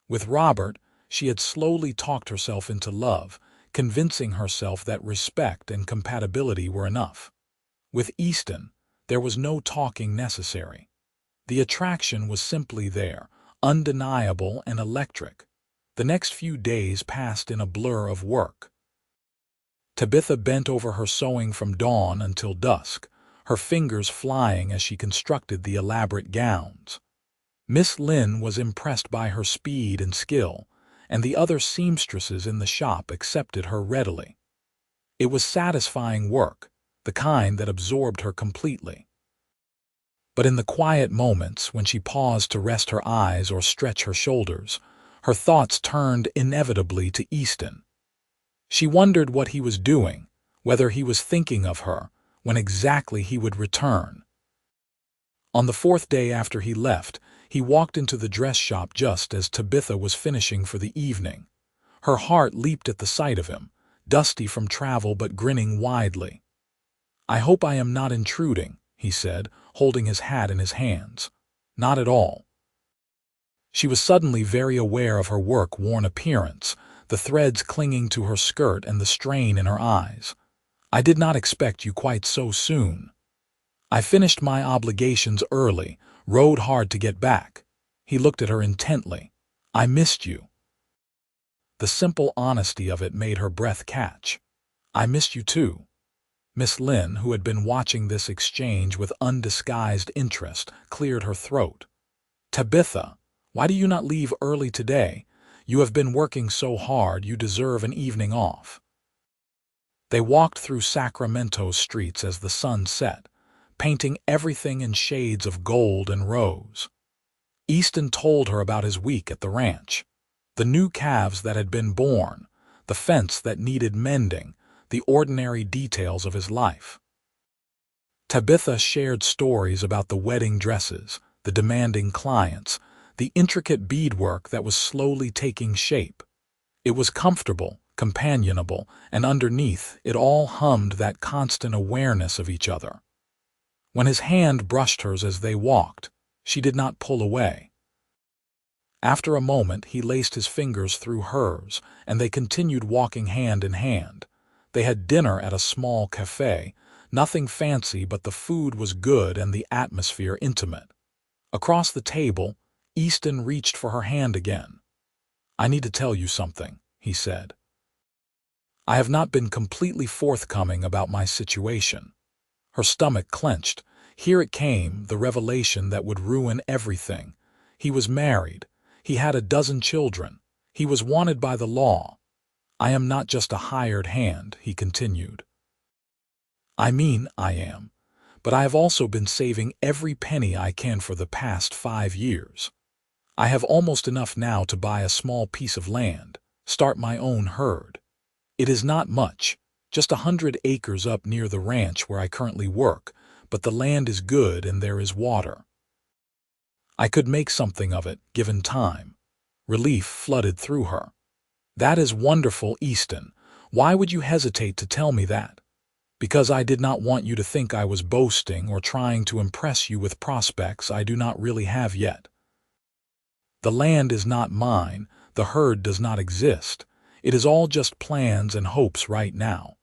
With Robert, she had slowly talked herself into love, convincing herself that respect and compatibility were enough. With Easton, there was no talking necessary. The attraction was simply there, undeniable and electric. The next few days passed in a blur of work. Tabitha bent over her sewing from dawn until dusk, her fingers flying as she constructed the elaborate gowns. Miss Lynn was impressed by her speed and skill, and the other seamstresses in the shop accepted her readily. It was satisfying work, the kind that absorbed her completely. But in the quiet moments when she paused to rest her eyes or stretch her shoulders, her thoughts turned inevitably to Easton. She wondered what he was doing, whether he was thinking of her, when exactly he would return. On the fourth day after he left, he walked into the dress shop just as Tabitha was finishing for the evening. Her heart leaped at the sight of him, dusty from travel but grinning widely. "I hope I am not intruding," he said, holding his hat in his hands. "Not at all." She was suddenly very aware of her work-worn appearance, the threads clinging to her skirt and the strain in her eyes. "I did not expect you quite so soon." "I finished my obligations early, rode hard to get back." He looked at her intently. "I missed you." The simple honesty of it made her breath catch. "I missed you too." Miss Lynn, who had been watching this exchange with undisguised interest, cleared her throat. "Tabitha, why do you not leave early today? You have been working so hard, you deserve an evening off." They walked through Sacramento's streets as the sun set, painting everything in shades of gold and rose. Easton told her about his week at the ranch, the new calves that had been born, the fence that needed mending, the ordinary details of his life. Tabitha shared stories about the wedding dresses, the demanding clients, the intricate beadwork that was slowly taking shape. It was comfortable, companionable, and underneath it all hummed that constant awareness of each other. When his hand brushed hers as they walked, she did not pull away. After a moment, he laced his fingers through hers, and they continued walking hand in hand. They had dinner at a small cafe, nothing fancy, but the food was good and the atmosphere intimate. Across the table, Easton reached for her hand again. "I need to tell you something," he said. "I have not been completely forthcoming about my situation." Her stomach clenched. Here it came, the revelation that would ruin everything. He was married. He had a dozen children. He was wanted by the law. "I am not just a hired hand," he continued. "I mean, I am. But I have also been saving every penny I can for the past 5 years. I have almost enough now to buy a small piece of land, start my own herd. It is not much, just 100 acres up near the ranch where I currently work, but the land is good and there is water. I could make something of it, given time." Relief flooded through her. "That is wonderful, Easton. Why would you hesitate to tell me that?" "Because I did not want you to think I was boasting or trying to impress you with prospects I do not really have yet. The land is not mine, the herd does not exist. It is all just plans and hopes right now."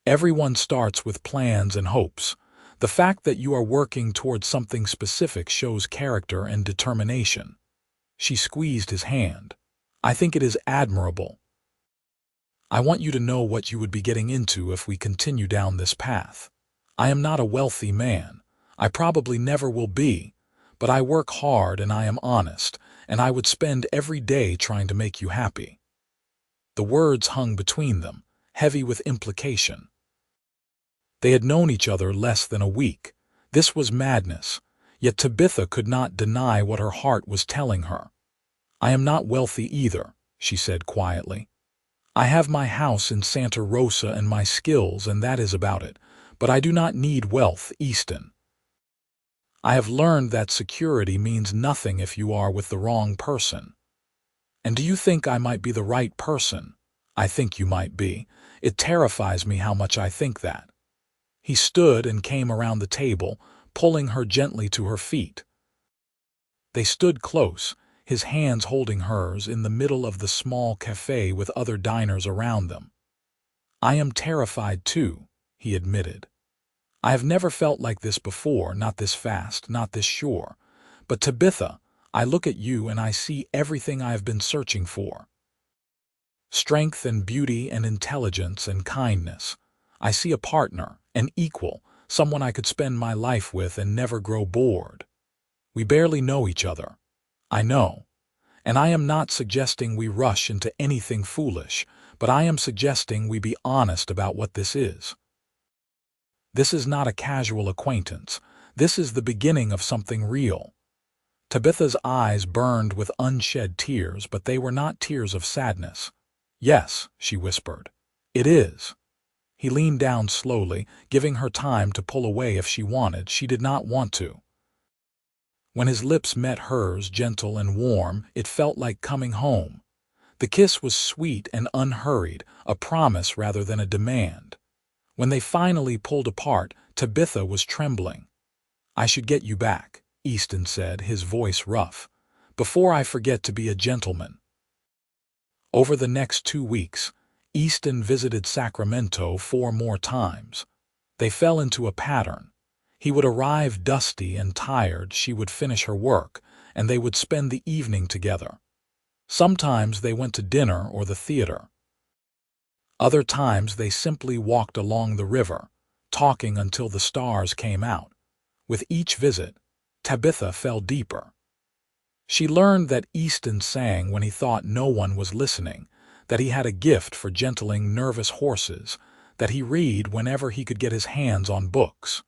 Everyone starts with plans and hopes. The fact that you are working towards something specific shows character and determination. She squeezed his hand. I think it is admirable. I want you to know what you would be getting into if we continue down this path. I am not a wealthy man. I probably never will be, but I work hard and I am honest, and I would spend every day trying to make you happy. The words hung between them, heavy with implication. They had known each other less than a week. This was madness, yet Tabitha could not deny what her heart was telling her. I am not wealthy either, she said quietly. I have my house in Santa Rosa and my skills, and that is about it, but I do not need wealth, Easton. I have learned that security means nothing if you are with the wrong person. And do you think I might be the right person? I think you might be. It terrifies me how much I think that. He stood and came around the table, pulling her gently to her feet. They stood close, his hands holding hers in the middle of the small cafe with other diners around them. I am terrified too, he admitted. I have never felt like this before, not this fast, not this sure. But Tabitha, I look at you and I see everything I have been searching for. Strength and beauty and intelligence and kindness. I see a partner, an equal, someone I could spend my life with and never grow bored. We barely know each other. I know. And I am not suggesting we rush into anything foolish, but I am suggesting we be honest about what this is. This is not a casual acquaintance. This is the beginning of something real. Tabitha's eyes burned with unshed tears, but they were not tears of sadness. Yes, she whispered. It is. He leaned down slowly, giving her time to pull away if she wanted. She did not want to. When his lips met hers, gentle and warm, it felt like coming home. The kiss was sweet and unhurried, a promise rather than a demand. When they finally pulled apart, Tabitha was trembling. I should get you back, Easton said, his voice rough, before I forget to be a gentleman. Over the next 2 weeks, Easton visited Sacramento 4 more times. They fell into a pattern. He would arrive dusty and tired, she would finish her work, and they would spend the evening together. Sometimes they went to dinner or the theater. Other times they simply walked along the river, talking until the stars came out. With each visit, Tabitha fell deeper. She learned that Easton sang when he thought no one was listening, that he had a gift for gentling nervous horses, that he read whenever he could get his hands on books.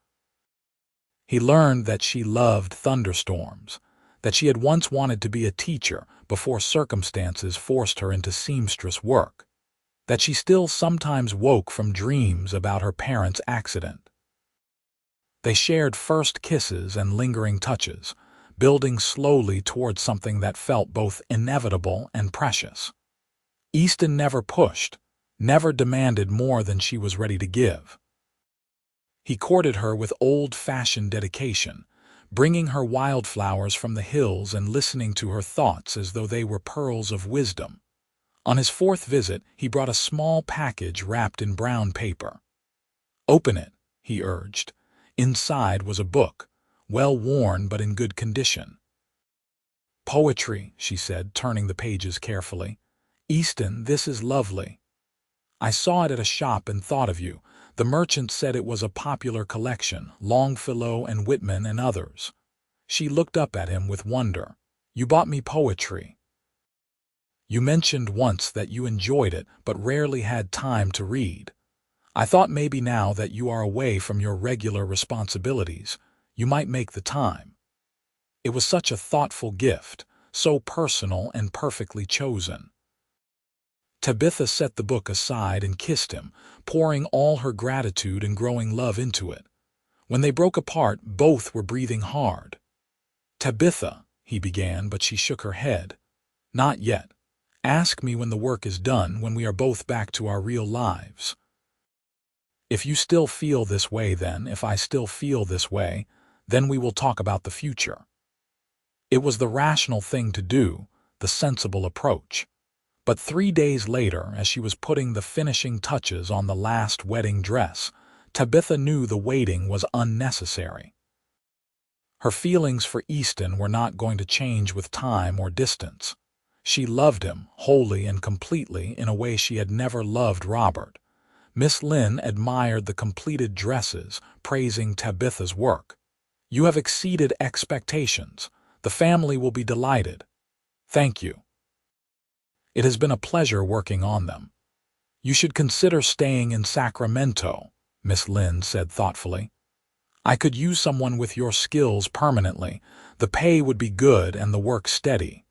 He learned that she loved thunderstorms, that she had once wanted to be a teacher before circumstances forced her into seamstress work, that she still sometimes woke from dreams about her parents' accident. They shared first kisses and lingering touches, building slowly towards something that felt both inevitable and precious. Easton never pushed, never demanded more than she was ready to give. He courted her with old-fashioned dedication, bringing her wildflowers from the hills and listening to her thoughts as though they were pearls of wisdom. On his 4th visit, he brought a small package wrapped in brown paper. "Open it," he urged. Inside was a book, well worn but in good condition. "Poetry," she said, turning the pages carefully. "Easton, this is lovely. I saw it at a shop and thought of you. The merchant said it was a popular collection, Longfellow and Whitman and others." She looked up at him with wonder. "You bought me poetry. You mentioned once that you enjoyed it but rarely had time to read. I thought maybe now that you are away from your regular responsibilities, you might make the time." It was such a thoughtful gift, so personal and perfectly chosen. Tabitha set the book aside and kissed him, pouring all her gratitude and growing love into it. When they broke apart, both were breathing hard. "Tabitha," he began, but she shook her head. "Not yet. Ask me when the work is done, when we are both back to our real lives. If you still feel this way, then, if I still feel this way, then we will talk about the future." It was the rational thing to do, the sensible approach. But 3 days later, as she was putting the finishing touches on the last wedding dress, Tabitha knew the waiting was unnecessary. Her feelings for Easton were not going to change with time or distance. She loved him wholly and completely in a way she had never loved Robert. Miss Lynn admired the completed dresses, praising Tabitha's work. "You have exceeded expectations. The family will be delighted." "Thank you. It has been a pleasure working on them." "You should consider staying in Sacramento," Miss Lynn said thoughtfully. "I could use someone with your skills permanently. The pay would be good and the work steady."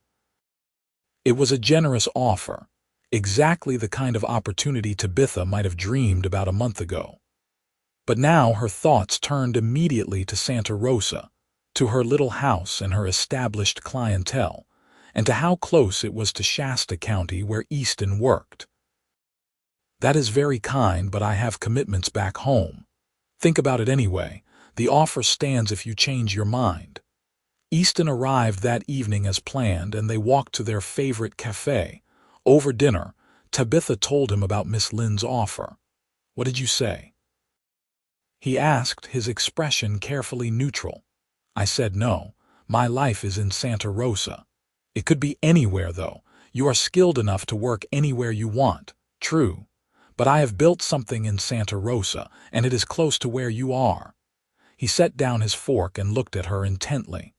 It was a generous offer, exactly the kind of opportunity Tabitha might have dreamed about a month ago. But now her thoughts turned immediately to Santa Rosa, to her little house and her established clientele, and to how close it was to Shasta County where Easton worked. "That is very kind, but I have commitments back home. Think about it anyway. The offer stands if you change your mind." Easton arrived that evening as planned, and they walked to their favorite cafe. Over dinner, Tabitha told him about Miss Lynn's offer. "What did you say?" he asked, his expression carefully neutral. "I said no. My life is in Santa Rosa. It could be anywhere, though. You are skilled enough to work anywhere you want. True. But I have built something in Santa Rosa, and it is close to where you are." He set down his fork and looked at her intently.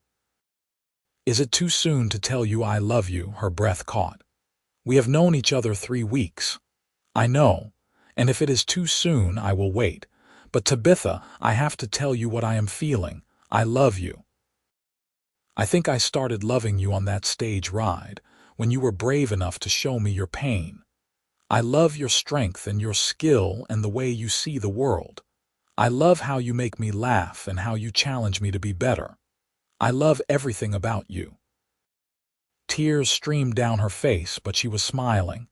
"Is it too soon to tell you I love you?" Her breath caught. "We have known each other 3 weeks. I know, and if it is too soon, I will wait. But Tabitha, I have to tell you what I am feeling. I love you. I think I started loving you on that stage ride, when you were brave enough to show me your pain. I love your strength and your skill and the way you see the world. I love how you make me laugh and how you challenge me to be better. I love everything about you." Tears streamed down her face, but she was smiling.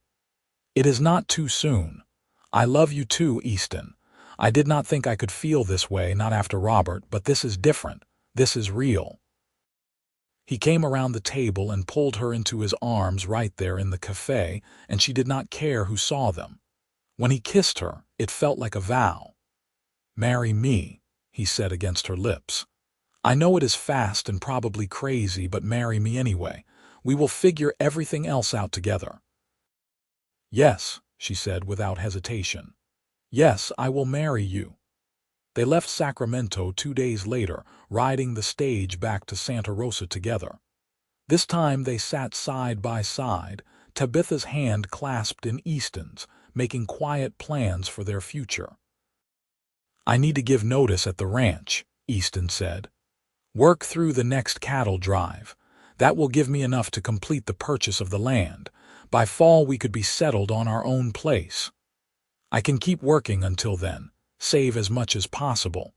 "It is not too soon. I love you too, Easton. I did not think I could feel this way, not after Robert, but this is different. This is real." He came around the table and pulled her into his arms right there in the cafe, and she did not care who saw them. When he kissed her, it felt like a vow. "Marry me," he said against her lips. "I know it is fast and probably crazy, but marry me anyway. We will figure everything else out together." "Yes," she said without hesitation. "Yes, I will marry you." They left Sacramento 2 days later, riding the stage back to Santa Rosa together. This time they sat side by side, Tabitha's hand clasped in Easton's, making quiet plans for their future. "I need to give notice at the ranch," Easton said. "Work through the next cattle drive. That will give me enough to complete the purchase of the land. By fall we could be settled on our own place. I can keep working until then, save as much as possible.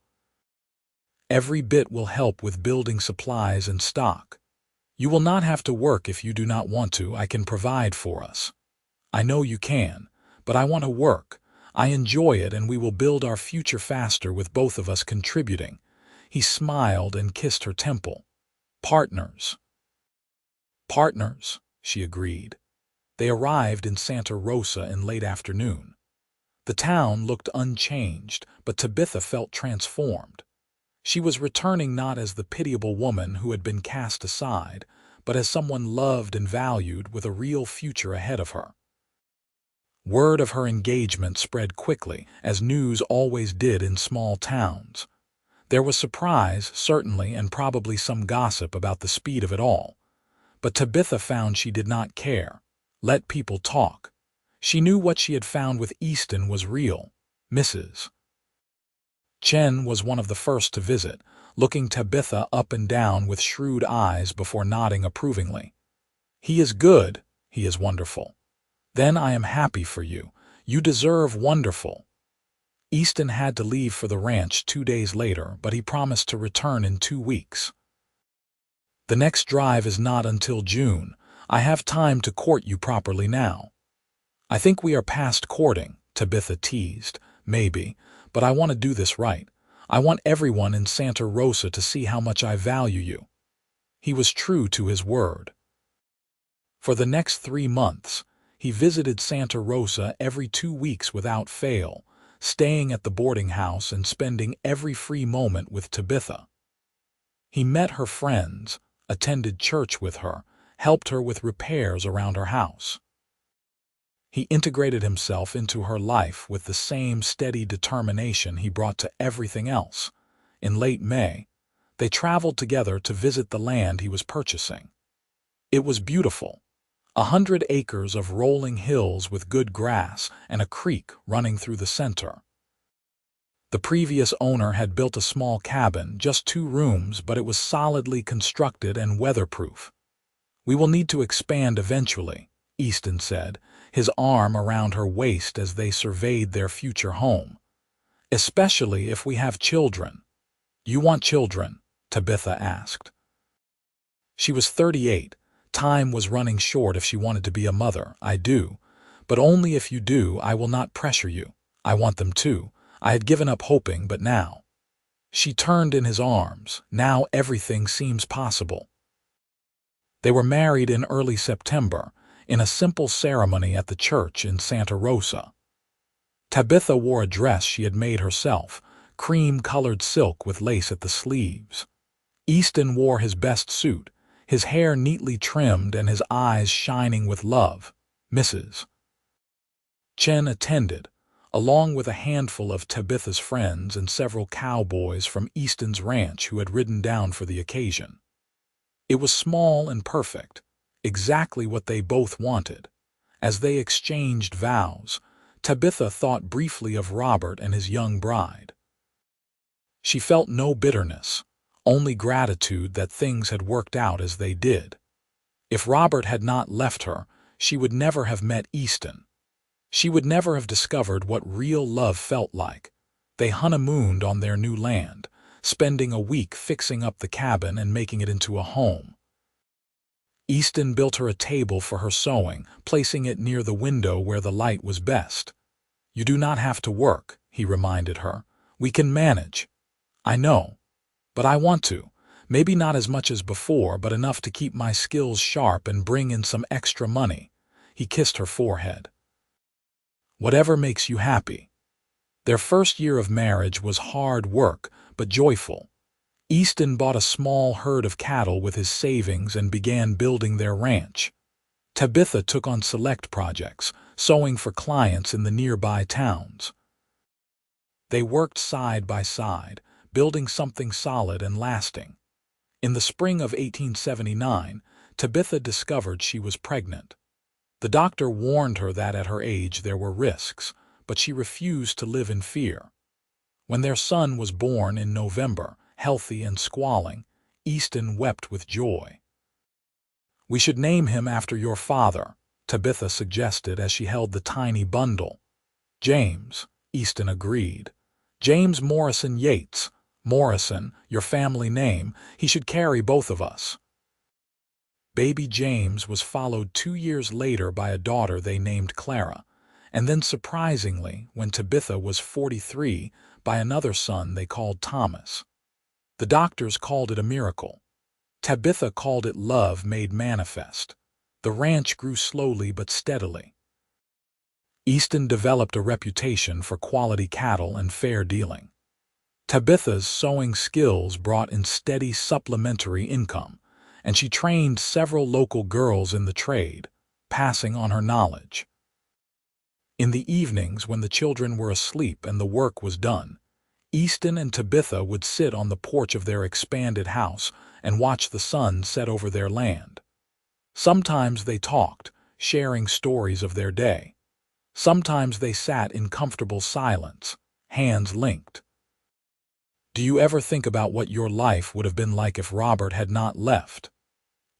Every bit will help with building supplies and stock. You will not have to work if you do not want to. I can provide for us. I know you can, but I want to work. I enjoy it, and we will build our future faster with both of us contributing." He smiled and kissed her temple. "Partners." "Partners," she agreed. They arrived in Santa Rosa in late afternoon. The town looked unchanged, but Tabitha felt transformed. She was returning not as the pitiable woman who had been cast aside, but as someone loved and valued with a real future ahead of her. Word of her engagement spread quickly, as news always did in small towns. There was surprise, certainly, and probably some gossip about the speed of it all. But Tabitha found she did not care. Let people talk. She knew what she had found with Easton was real. Mrs. Chen was one of the first to visit, looking Tabitha up and down with shrewd eyes before nodding approvingly. "He is good. He is wonderful. Then I am happy for you. You deserve wonderful." Easton had to leave for the ranch 2 days later, but he promised to return in 2 weeks. "The next drive is not until June. I have time to court you properly now." "I think we are past courting," Tabitha teased. "Maybe, but I want to do this right. I want everyone in Santa Rosa to see how much I value you." He was true to his word. For the next 3 months, He visited Santa Rosa every 2 weeks without fail, staying at the boarding house and spending every free moment with Tabitha. He met her friends, attended church with her, helped her with repairs around her house. He integrated himself into her life with the same steady determination he brought to everything else. In late May, they traveled together to visit the land he was purchasing. It was beautiful, 100 acres of rolling hills with good grass and a creek running through the center. The previous owner had built a small cabin, just 2 rooms, but it was solidly constructed and weatherproof. "We will need to expand eventually," Easton said, his arm around her waist as they surveyed their future home. "Especially if we have children." "You want children?" Tabitha asked. She was 38. Time was running short if she wanted to be a mother. "I do. But only if you do. I will not pressure you. I want them too. I had given up hoping, but now." She turned in his arms. Now everything seems possible. They were married in early September, in a simple ceremony at the church in Santa Rosa. Tabitha wore a dress she had made herself, cream-colored silk with lace at the sleeves. Easton wore his best suit, his hair neatly trimmed and his eyes shining with love. Mrs. Chen attended, along with a handful of Tabitha's friends and several cowboys from Easton's ranch who had ridden down for the occasion. It was small and perfect, exactly what they both wanted. As they exchanged vows, Tabitha thought briefly of Robert and his young bride. She felt no bitterness, only gratitude that things had worked out as they did. If Robert had not left her, she would never have met Easton. She would never have discovered what real love felt like. They honeymooned on their new land, spending a week fixing up the cabin and making it into a home. Easton built her a table for her sewing, placing it near the window where the light was best. "You do not have to work," he reminded her. "We can manage." "I know. But I want to. Maybe not as much as before, but enough to keep my skills sharp and bring in some extra money." He kissed her forehead. "Whatever makes you happy." Their first year of marriage was hard work, but joyful. Easton bought a small herd of cattle with his savings and began building their ranch. Tabitha took on select projects, sewing for clients in the nearby towns. They worked side by side, building something solid and lasting. In the spring of 1879, Tabitha discovered she was pregnant. The doctor warned her that at her age there were risks, but she refused to live in fear. When their son was born in November, healthy and squalling, Easton wept with joy. "We should name him after your father," Tabitha suggested as she held the tiny bundle. "James," Easton agreed. "James Morrison Yates. Morrison, your family name. He should carry both of us." Baby James was followed 2 years later by a daughter they named Clara, and then surprisingly, when Tabitha was 43, by another son they called Thomas. The doctors called it a miracle. Tabitha called it love made manifest. The ranch grew slowly but steadily. Easton developed a reputation for quality cattle and fair dealing. Tabitha's sewing skills brought in steady supplementary income, and she trained several local girls in the trade, passing on her knowledge. In the evenings when the children were asleep and the work was done, Easton and Tabitha would sit on the porch of their expanded house and watch the sun set over their land. Sometimes they talked, sharing stories of their day. Sometimes they sat in comfortable silence, hands linked. "Do you ever think about what your life would have been like if Robert had not left?"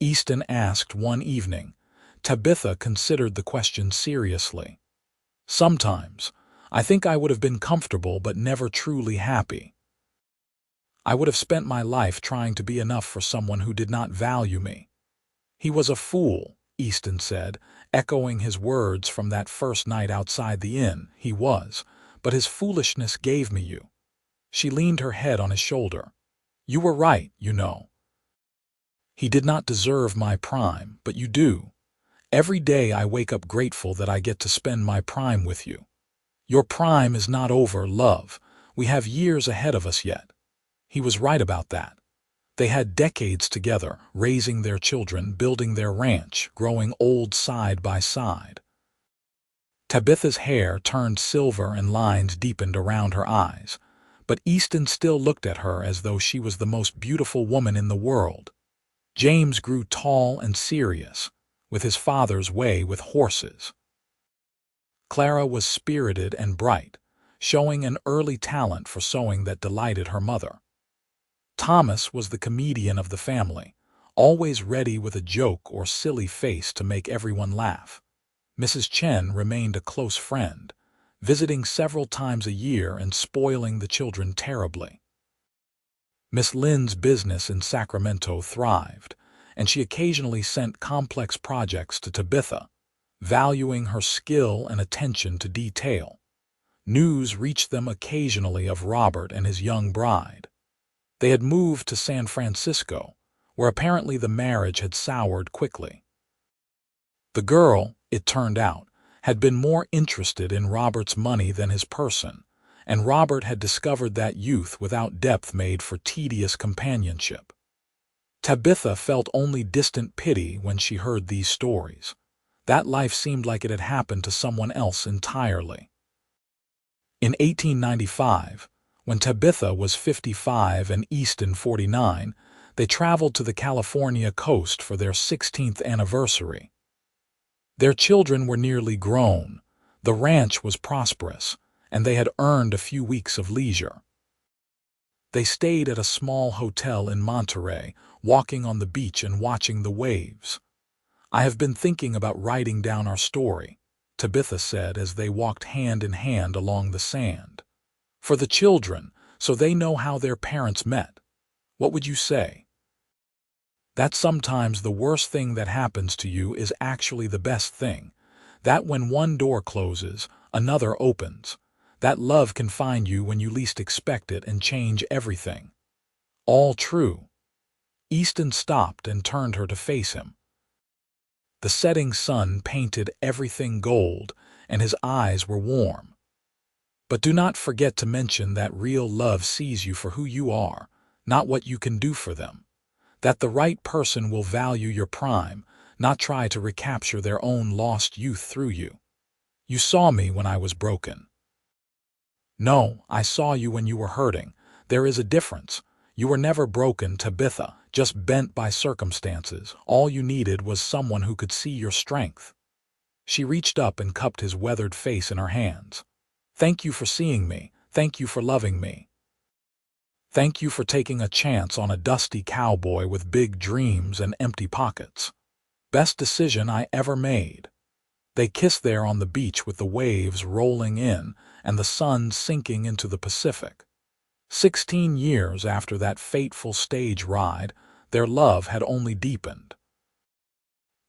Easton asked one evening. Tabitha considered the question seriously. "Sometimes. I think I would have been comfortable but never truly happy. I would have spent my life trying to be enough for someone who did not value me." "He was a fool," Easton said, echoing his words from that first night outside the inn. "He was, but his foolishness gave me you." She leaned her head on his shoulder. "You were right, you know. He did not deserve my prime, but you do. Every day I wake up grateful that I get to spend my prime with you. Your prime is not over, love. We have years ahead of us yet." He was right about that. They had decades together, raising their children, building their ranch, growing old side by side. Tabitha's hair turned silver and lines deepened around her eyes, but Easton still looked at her as though she was the most beautiful woman in the world. James grew tall and serious, with his father's way with horses. Clara was spirited and bright, showing an early talent for sewing that delighted her mother. Thomas was the comedian of the family, always ready with a joke or silly face to make everyone laugh. Mrs. Chen remained a close friend, visiting several times a year and spoiling the children terribly. Miss Lin's business in Sacramento thrived, and she occasionally sent complex projects to Tabitha, valuing her skill and attention to detail. News reached them occasionally of Robert and his young bride. They had moved to San Francisco, where apparently the marriage had soured quickly. The girl, it turned out, had been more interested in Robert's money than his person, and Robert had discovered that youth without depth made for tedious companionship. Tabitha felt only distant pity when she heard these stories. That life seemed like it had happened to someone else entirely. In 1895, when Tabitha was 55 and Easton 49, they traveled to the California coast for their 16th anniversary. Their children were nearly grown, the ranch was prosperous, and they had earned a few weeks of leisure. They stayed at a small hotel in Monterey, walking on the beach and watching the waves. "I have been thinking about writing down our story," Tabitha said as they walked hand in hand along the sand. "For the children, so they know how their parents met. What would you say?" That sometimes the worst thing that happens to you is actually the best thing. That when one door closes, another opens. That love can find you when you least expect it and change everything. All true. Easton stopped and turned her to face him. The setting sun painted everything gold, and his eyes were warm. "But do not forget to mention that real love sees you for who you are, not what you can do for them. That the right person will value your prime, not try to recapture their own lost youth through you. You saw me when I was broken." "No, I saw you when you were hurting. There is a difference. You were never broken, Tabitha, just bent by circumstances. All you needed was someone who could see your strength." She reached up and cupped his weathered face in her hands. "Thank you for seeing me. Thank you for loving me. Thank you for taking a chance on a dusty cowboy with big dreams and empty pockets. Best decision I ever made." They kissed there on the beach with the waves rolling in and the sun sinking into the Pacific. 16 years after that fateful stage ride, their love had only deepened.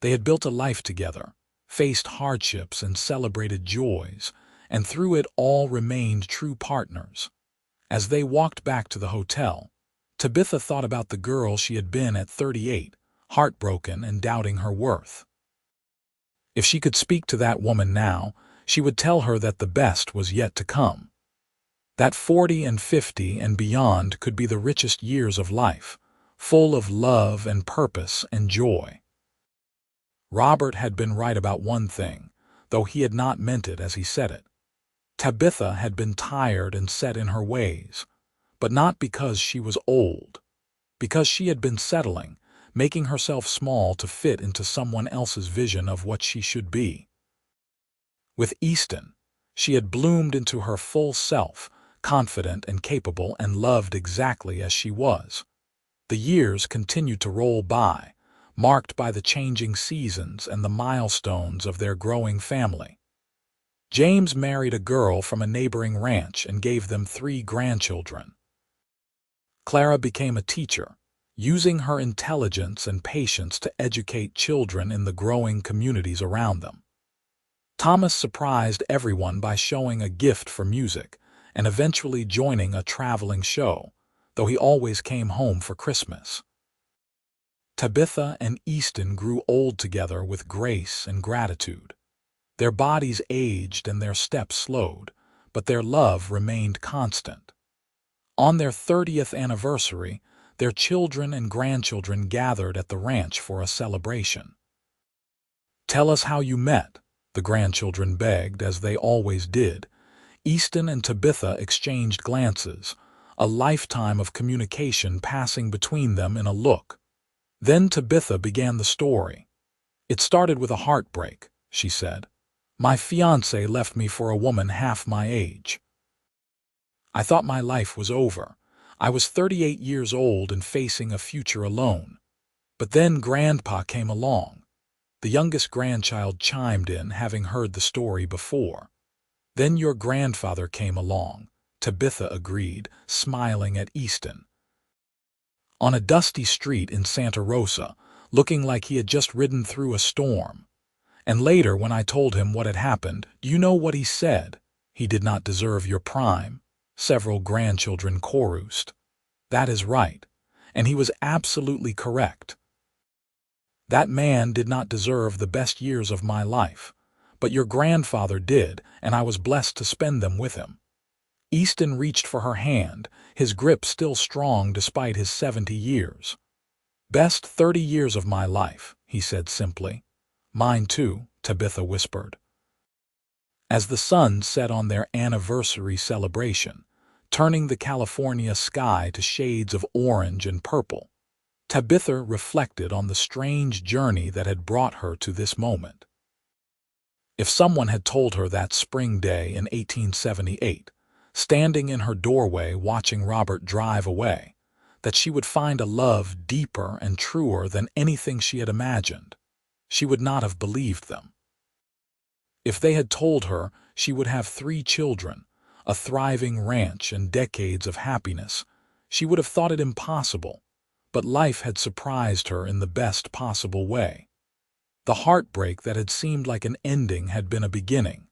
They had built a life together, faced hardships and celebrated joys, and through it all remained true partners. As they walked back to the hotel, Tabitha thought about the girl she had been at 38, heartbroken and doubting her worth. If she could speak to that woman now, she would tell her that the best was yet to come. That 40 and 50 and beyond could be the richest years of life, full of love and purpose and joy. Robert had been right about one thing, though he had not meant it as he said it. Tabitha had been tired and set in her ways, but not because she was old, because she had been settling, making herself small to fit into someone else's vision of what she should be. With Easton, she had bloomed into her full self, confident and capable and loved exactly as she was. The years continued to roll by, marked by the changing seasons and the milestones of their growing family. James married a girl from a neighboring ranch and gave them 3 grandchildren. Clara became a teacher, using her intelligence and patience to educate children in the growing communities around them. Thomas surprised everyone by showing a gift for music and eventually joining a traveling show, though he always came home for Christmas. Tabitha and Easton grew old together with grace and gratitude. Their bodies aged and their steps slowed, but their love remained constant. On their 30th anniversary, their children and grandchildren gathered at the ranch for a celebration. "Tell us how you met," the grandchildren begged, as they always did. Easton and Tabitha exchanged glances, a lifetime of communication passing between them in a look. Then Tabitha began the story. "It started with a heartbreak," she said. "My fiancé left me for a woman half my age. I thought my life was over. I was 38 years old and facing a future alone. But then Grandpa came along." The youngest grandchild chimed in, having heard the story before. "Then your grandfather came along," Tabitha agreed, smiling at Easton. "On a dusty street in Santa Rosa, looking like he had just ridden through a storm. And later, when I told him what had happened, do you know what he said? 'He did not deserve your prime,'" several grandchildren chorused. "That is right, and he was absolutely correct. That man did not deserve the best years of my life, but your grandfather did, and I was blessed to spend them with him." Easton reached for her hand, his grip still strong despite his 70 years. "Best 30 years of my life," he said simply. "Mine too," Tabitha whispered. As the sun set on their anniversary celebration, turning the California sky to shades of orange and purple, Tabitha reflected on the strange journey that had brought her to this moment. If someone had told her that spring day in 1878, standing in her doorway watching Robert drive away, that she would find a love deeper and truer than anything she had imagined, she would not have believed them. If they had told her she would have 3 children, a thriving ranch, and decades of happiness, she would have thought it impossible. But life had surprised her in the best possible way. The heartbreak that had seemed like an ending had been a beginning.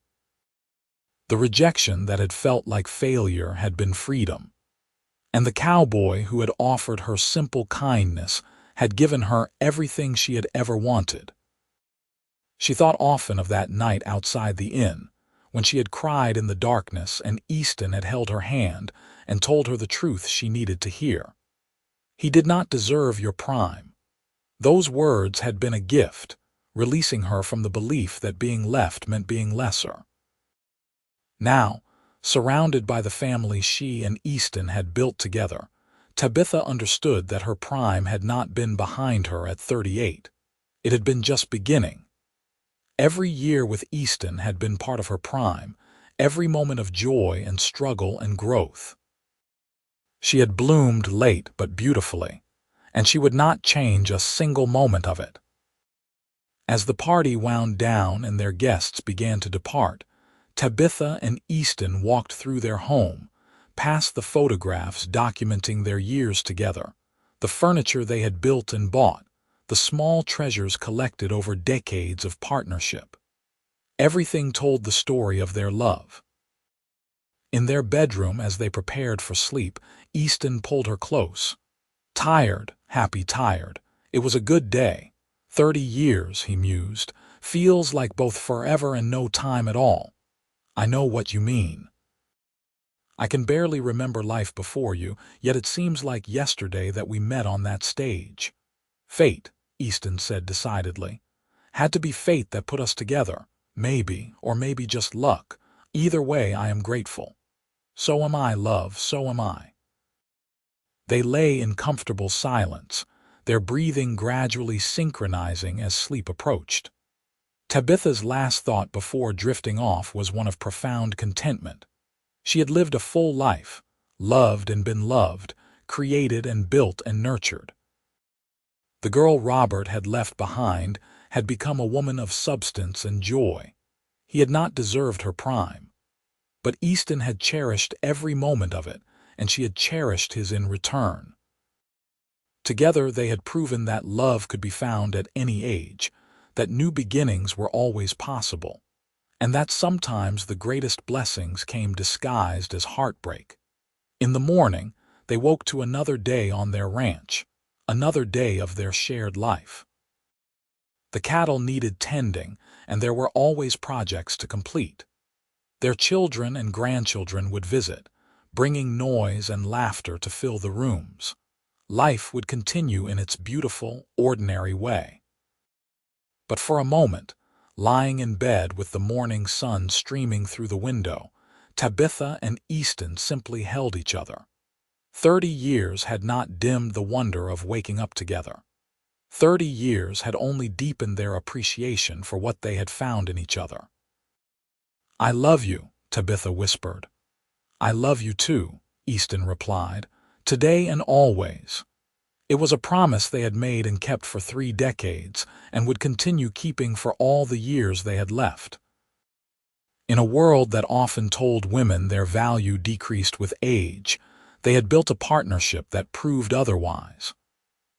The rejection that had felt like failure had been freedom. And the cowboy who had offered her simple kindness had given her everything she had ever wanted. She thought often of that night outside the inn, when she had cried in the darkness and Easton had held her hand and told her the truth she needed to hear. "He did not deserve your prime." Those words had been a gift, releasing her from the belief that being left meant being lesser. Now, surrounded by the family she and Easton had built together, Tabitha understood that her prime had not been behind her at 38. It had been just beginning. Every year with Easton had been part of her prime, every moment of joy and struggle and growth. She had bloomed late but beautifully, and she would not change a single moment of it. As the party wound down and their guests began to depart, Tabitha and Easton walked through their home, past the photographs documenting their years together, the furniture they had built and bought, the small treasures collected over decades of partnership. Everything told the story of their love. In their bedroom, as they prepared for sleep, Easton pulled her close. "Tired, happy tired. It was a good day. 30 years, he mused, feels like both forever and no time at all. I know what you mean. I can barely remember life before you, yet it seems like yesterday that we met on that stage." "Fate," Easton said decidedly. "Had to be fate that put us together. Maybe, or maybe just luck. Either way, I am grateful." "So am I, love, so am I." They lay in comfortable silence, their breathing gradually synchronizing as sleep approached. Tabitha's last thought before drifting off was one of profound contentment. She had lived a full life, loved and been loved, created and built and nurtured. The girl Robert had left behind had become a woman of substance and joy. He had not deserved her prime. But Easton had cherished every moment of it, and she had cherished his in return. Together they had proven that love could be found at any age, that new beginnings were always possible, and that sometimes the greatest blessings came disguised as heartbreak. In the morning, they woke to another day on their ranch, another day of their shared life. The cattle needed tending, and there were always projects to complete. Their children and grandchildren would visit, bringing noise and laughter to fill the rooms. Life would continue in its beautiful, ordinary way. But for a moment, lying in bed with the morning sun streaming through the window, Tabitha and Easton simply held each other. 30 years had not dimmed the wonder of waking up together. 30 years had only deepened their appreciation for what they had found in each other. "I love you," Tabitha whispered. "I love you too," Easton replied, "today and always." It was a promise they had made and kept for 3 decades, and would continue keeping for all the years they had left. In a world that often told women their value decreased with age, they had built a partnership that proved otherwise.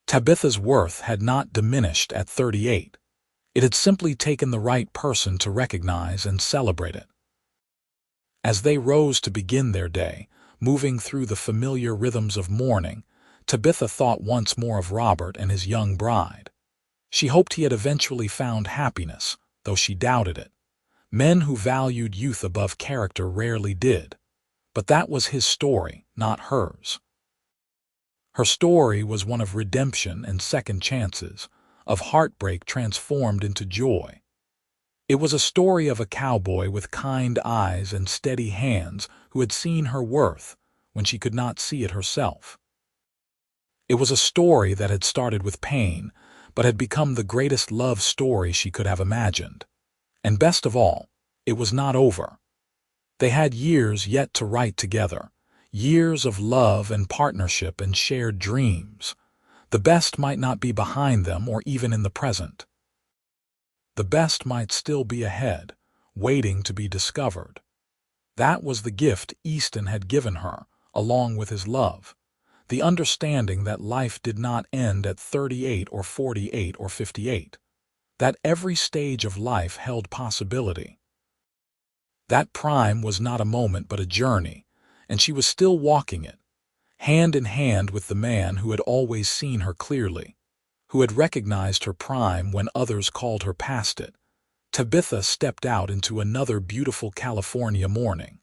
Tabitha's worth had not diminished at 38. It had simply taken the right person to recognize and celebrate it. As they rose to begin their day, moving through the familiar rhythms of morning, Tabitha thought once more of Robert and his young bride. She hoped he had eventually found happiness, though she doubted it. Men who valued youth above character rarely did. But that was his story, not hers. Her story was one of redemption and second chances, of heartbreak transformed into joy. It was a story of a cowboy with kind eyes and steady hands who had seen her worth when she could not see it herself. It was a story that had started with pain, but had become the greatest love story she could have imagined. And best of all, it was not over. They had years yet to write together, years of love and partnership and shared dreams. The best might not be behind them or even in the present. The best might still be ahead, waiting to be discovered. That was the gift Easton had given her, along with his love. The understanding that life did not end at 38 or 48 or 58. That every stage of life held possibility. That prime was not a moment but a journey, and she was still walking it, hand in hand with the man who had always seen her clearly, who had recognized her prime when others called her past it. Tabitha stepped out into another beautiful California morning.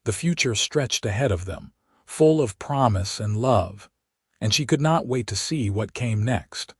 The future stretched ahead of them, full of promise and love, and she could not wait to see what came next.